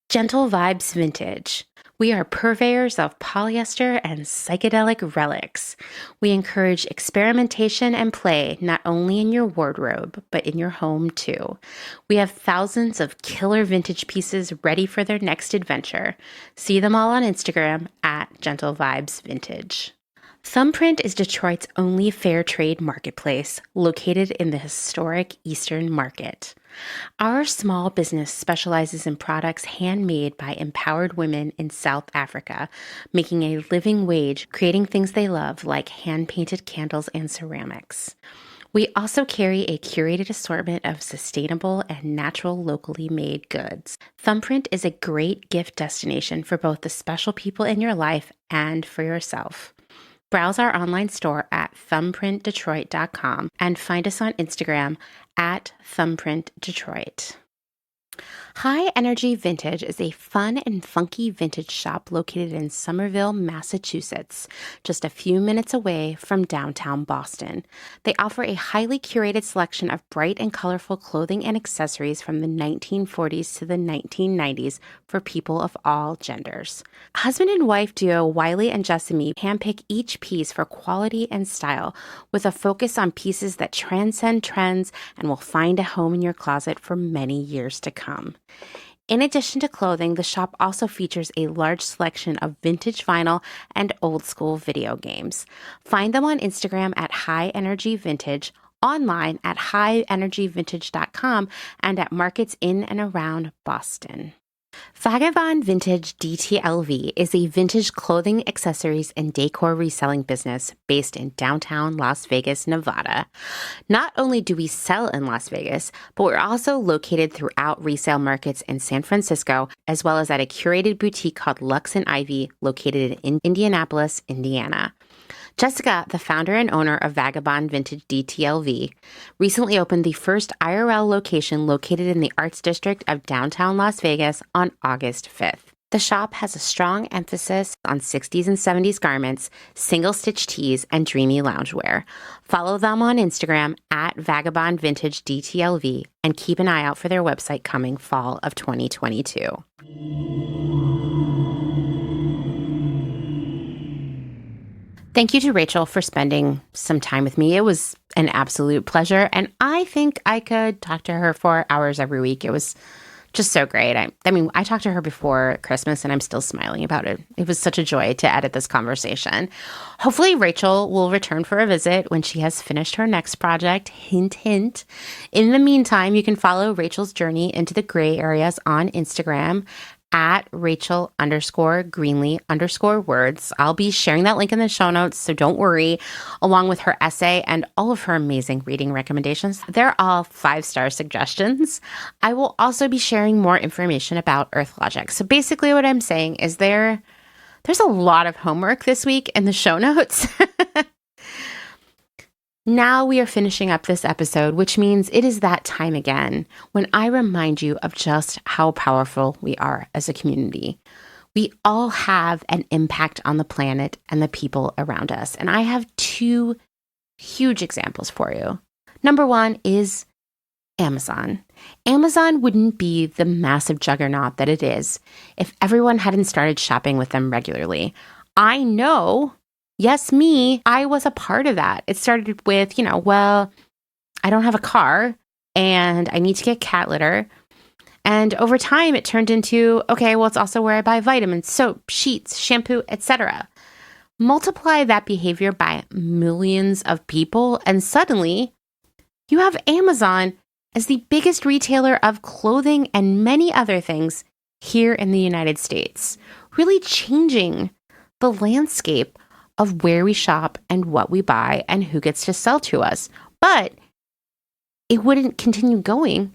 Gentle Vibes Vintage. We are purveyors of polyester and psychedelic relics. We encourage experimentation and play not only in your wardrobe, but in your home too. We have thousands of killer vintage pieces ready for their next adventure. See them all on Instagram at Gentle Vibes Vintage. Thumbprint is Detroit's only fair trade marketplace, located in the historic Eastern Market. Our small business specializes in products handmade by empowered women in South Africa, making a living wage, creating things they love like hand-painted candles and ceramics. We also carry a curated assortment of sustainable and natural locally made goods. Thumbprint is a great gift destination for both the special people in your life and for yourself. Browse our online store at thumbprintdetroit.com and find us on Instagram at thumbprintdetroit. High Energy Vintage is a fun and funky vintage shop located in Somerville, Massachusetts, just a few minutes away from downtown Boston. They offer a highly curated selection of bright and colorful clothing and accessories from the 1940s to the 1990s for people of all genders. Husband and wife duo Wiley and Jessamy handpick each piece for quality and style, with a focus on pieces that transcend trends and will find a home in your closet for many years to come. In addition to clothing, the shop also features a large selection of vintage vinyl and old school video games. Find them on Instagram at High Energy Vintage, online at highenergyvintage.com, and at markets in and around Boston. Vagabond Vintage DTLV is a vintage clothing, accessories, and decor reselling business based in downtown Las Vegas, Nevada. Not only do we sell in Las Vegas, but we're also located throughout resale markets in San Francisco, as well as at a curated boutique called Lux and Ivy, located in Indianapolis, Indiana. Jessica, the founder and owner of Vagabond Vintage DTLV, recently opened the first IRL location located in the Arts District of downtown Las Vegas on August 5th. The shop has a strong emphasis on 60s and 70s garments, single-stitch tees, and dreamy loungewear. Follow them on Instagram at Vagabond Vintage DTLV and keep an eye out for their website coming fall of 2022. Thank you to Rachel for spending some time with me. It was an absolute pleasure, and I think I could talk to her for hours every week. It was just so great. I mean, I talked to her before Christmas, and I'm still smiling about it. It was such a joy to edit this conversation. Hopefully, Rachel will return for a visit when she has finished her next project. Hint, hint. In the meantime, you can follow Rachel's journey into the gray areas on Instagram at Rachel_Greenley_words. I'll be sharing that link in the show notes, so don't worry, along with her essay and all of her amazing reading recommendations. They're all 5-star suggestions. I will also be sharing more information about Earth Logic. So basically what I'm saying is there's a lot of homework this week in the show notes. Now we are finishing up this episode, which means it is that time again when I remind you of just how powerful we are as a community. We all have an impact on the planet and the people around us. And I have 2 huge examples for you. Number 1 is Amazon. Amazon wouldn't be the massive juggernaut that it is if everyone hadn't started shopping with them regularly. I know. Yes, me, I was a part of that. It started with, well, I don't have a car and I need to get cat litter. And over time, it turned into, okay, well, it's also where I buy vitamins, soap, sheets, shampoo, etc. Multiply that behavior by millions of people, and suddenly you have Amazon as the biggest retailer of clothing and many other things here in the United States, really changing the landscape of where we shop and what we buy and who gets to sell to us. But it wouldn't continue going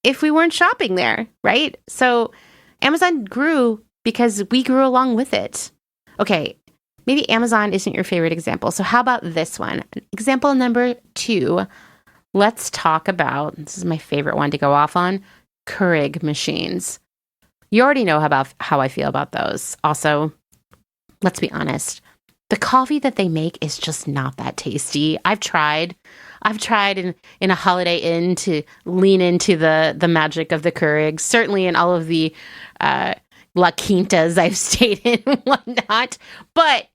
if we weren't shopping there, right? So Amazon grew because we grew along with it. Okay, maybe Amazon isn't your favorite example. So how about this one? Example number 2, let's talk about, this is my favorite one to go off on, Keurig machines. You already know how I feel about those. Also, let's be honest. The coffee that they make is just not that tasty. I've tried in a Holiday Inn to lean into the magic of the Keurig. Certainly in all of the La Quintas I've stayed in and whatnot. But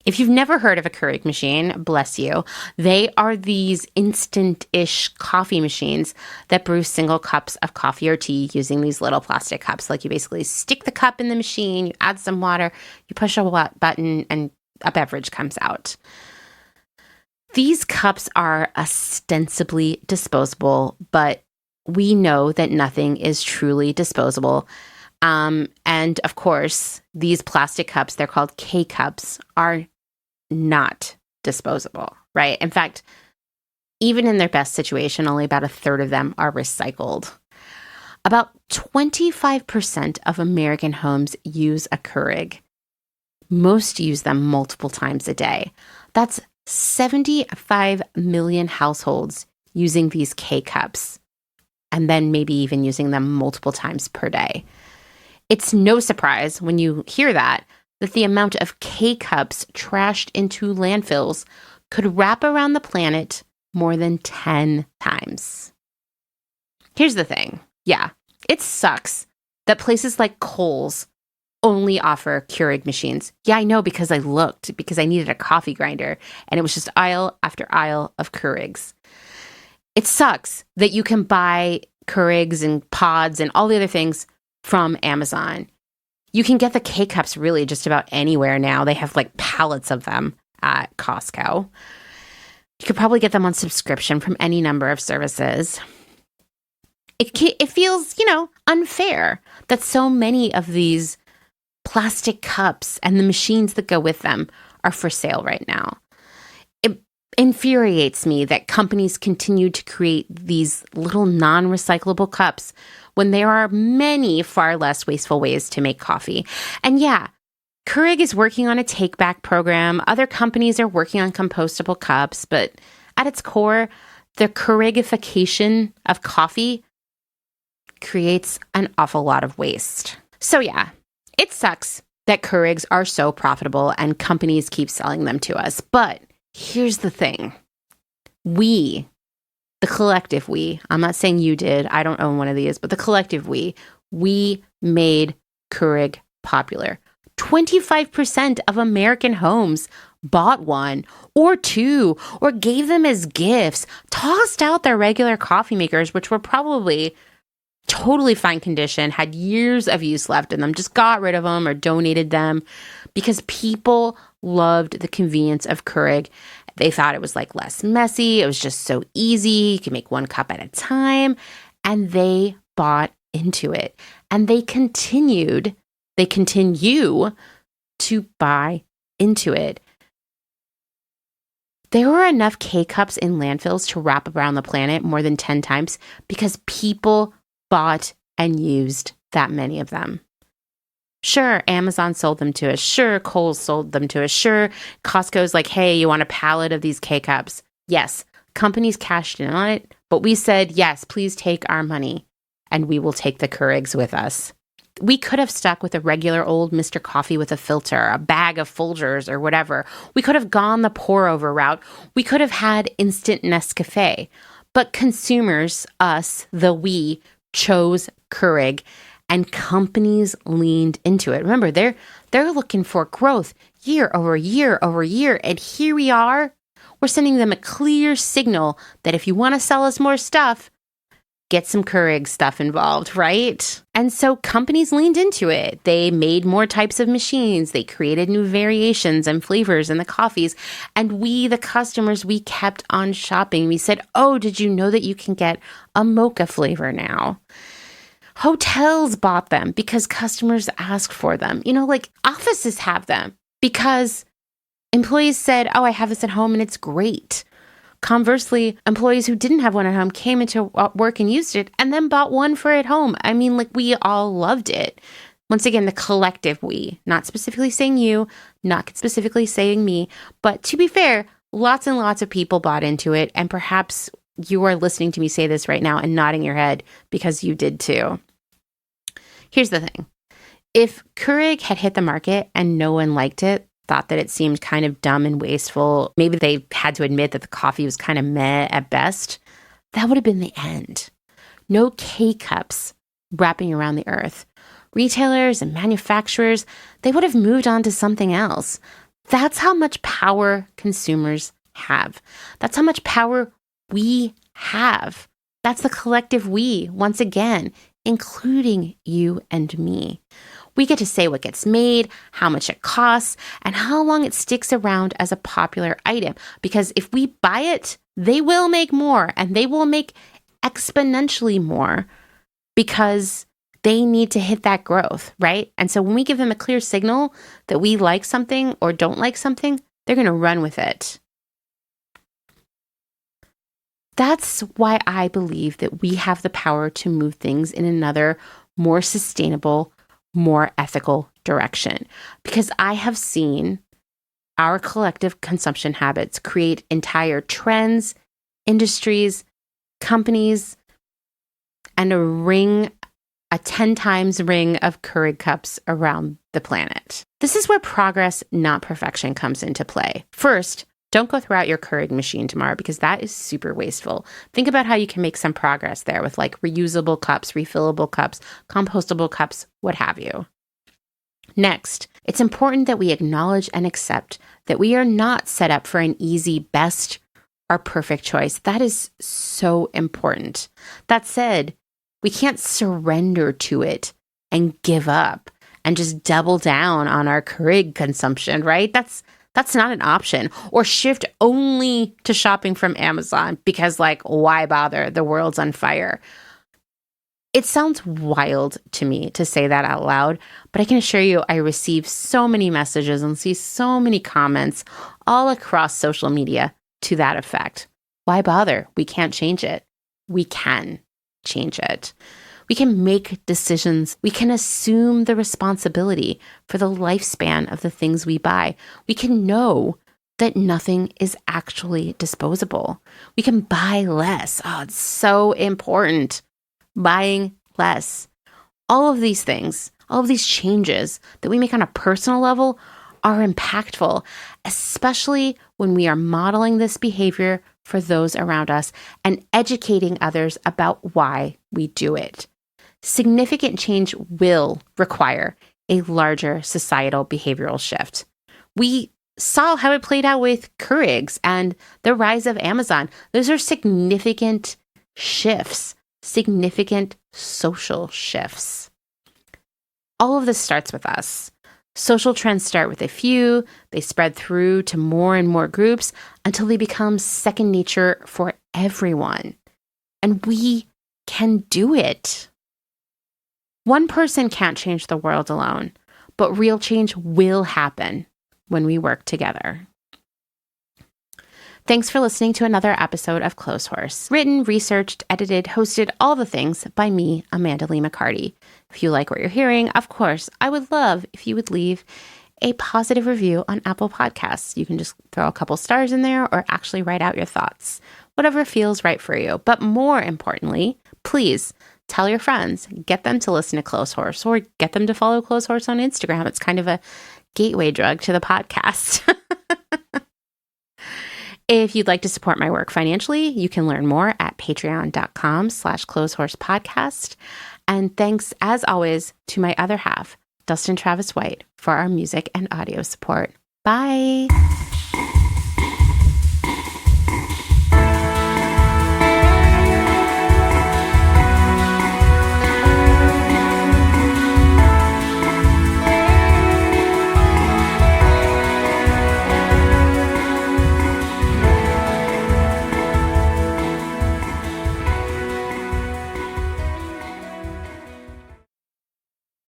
if you've never heard of a Keurig machine, bless you. They are these instant-ish coffee machines that brew single cups of coffee or tea using these little plastic cups. Like you basically stick the cup in the machine, you add some water, you push a button, and a beverage comes out. These cups are ostensibly disposable, but we know that nothing is truly disposable. And of course, these plastic cups, they're called K-cups, are not disposable, right? In fact, even in their best situation, only about 1/3 of them are recycled. About 25% of American homes use a Keurig. Most use them multiple times a day. That's 75 million households using these K-cups, and then maybe even using them multiple times per day. It's no surprise when you hear that the amount of K-cups trashed into landfills could wrap around the planet more than 10 times. Here's the thing. Yeah, it sucks that places like Kohl's only offer Keurig machines. Yeah, I know, because I looked, because I needed a coffee grinder, and it was just aisle after aisle of Keurigs. It sucks that you can buy Keurigs and pods and all the other things from Amazon. You can get the K-cups really just about anywhere now. They have like pallets of them at Costco. You could probably get them on subscription from any number of services. It feels, unfair that so many of these plastic cups and the machines that go with them are for sale right now. It infuriates me that companies continue to create these little non-recyclable cups when there are many far less wasteful ways to make coffee. And yeah, Keurig is working on a take-back program. Other companies are working on compostable cups, but at its core, the Keurigification of coffee creates an awful lot of waste. So yeah, it sucks that Keurigs are so profitable and companies keep selling them to us. But here's the thing. We, the collective we, I'm not saying you did, I don't own one of these, but the collective we made Keurig popular. 25% of American homes bought one or two or gave them as gifts, tossed out their regular coffee makers, which were probably totally fine condition, had years of use left in them, just got rid of them or donated them because people loved the convenience of Keurig. They thought it was like less messy. It was just so easy. You could make one cup at a time. And they bought into it. And they continue to buy into it. There were enough K-cups in landfills to wrap around the planet more than 10 times because people bought and used that many of them. Sure, Amazon sold them to us. Sure, Kohl's sold them to us. Sure, Costco's like, hey, you want a pallet of these K-cups? Yes, companies cashed in on it, but we said, yes, please take our money, and we will take the Keurigs with us. We could have stuck with a regular old Mr. Coffee with a filter, a bag of Folgers or whatever. We could have gone the pour-over route. We could have had instant Nescafe. But consumers, us, we, chose Keurig, and companies leaned into it. Remember, they're looking for growth year over year over year. And here we are. We're sending them a clear signal that if you want to sell us more stuff, get some Keurig stuff involved, right? And so companies leaned into it. They made more types of machines. They created new variations and flavors in the coffees. And we, the customers, we kept on shopping. We said, oh, did you know that you can get a mocha flavor now? Hotels bought them because customers asked for them. Like offices have them because employees said, oh, I have this at home and it's great. Conversely, employees who didn't have one at home came into work and used it and then bought one for at home. I mean, like we all loved it. Once again, the collective we, not specifically saying you, not specifically saying me, but to be fair, lots and lots of people bought into it. And perhaps you are listening to me say this right now and nodding your head because you did too. Here's the thing. If Keurig had hit the market and no one liked it, thought that it seemed kind of dumb and wasteful, maybe they had to admit that the coffee was kind of meh at best, that would have been the end. No K-cups wrapping around the earth. Retailers and manufacturers, they would have moved on to something else. That's how much power consumers have. That's how much power we have. That's the collective we, once again, including you and me. We get to say what gets made, how much it costs, and how long it sticks around as a popular item. Because if we buy it, they will make more, and they will make exponentially more because they need to hit that growth, right? And so when we give them a clear signal that we like something or don't like something, they're going to run with it. That's why I believe that we have the power to move things in another more sustainable, more ethical direction. Because I have seen our collective consumption habits create entire trends, industries, companies, and a 10 times ring of Keurig cups around the planet. This is where progress, not perfection, comes into play. First, don't go throw out your Keurig machine tomorrow because that is super wasteful. Think about how you can make some progress there with like reusable cups, refillable cups, compostable cups, what have you. Next, it's important that we acknowledge and accept that we are not set up for an easy, best, or perfect choice. That is so important. That said, we can't surrender to it and give up and just double down on our Keurig consumption, right? That's not an option. Or shift only to shopping from Amazon because, like, why bother? The world's on fire. It sounds wild to me to say that out loud, but I can assure you I receive so many messages and see so many comments all across social media to that effect. Why bother? We can't change it. We can change it. We can make decisions. We can assume the responsibility for the lifespan of the things we buy. We can know that nothing is actually disposable. We can buy less. Oh, it's so important. Buying less. All of these things, all of these changes that we make on a personal level are impactful, especially when we are modeling this behavior for those around us and educating others about why we do it. Significant change will require a larger societal behavioral shift. We saw how it played out with Keurigs and the rise of Amazon. Those are significant shifts, significant social shifts. All of this starts with us. Social trends start with a few, they spread through to more and more groups until they become second nature for everyone. And we can do it. One person can't change the world alone, but real change will happen when we work together. Thanks for listening to another episode of Clotheshorse. Written, researched, edited, hosted, all the things by me, Amanda Lee McCarty. If you like what you're hearing, of course, I would love if you would leave a positive review on Apple Podcasts. You can just throw a couple stars in there or actually write out your thoughts, whatever feels right for you. But more importantly, please tell your friends, get them to listen to Clotheshorse or get them to follow Clotheshorse on Instagram. It's kind of a gateway drug to the podcast. If you'd like to support my work financially, you can learn more at patreon.com/clotheshorsepodcast. And thanks, as always, to my other half, Dustin Travis White, for our music and audio support. Bye.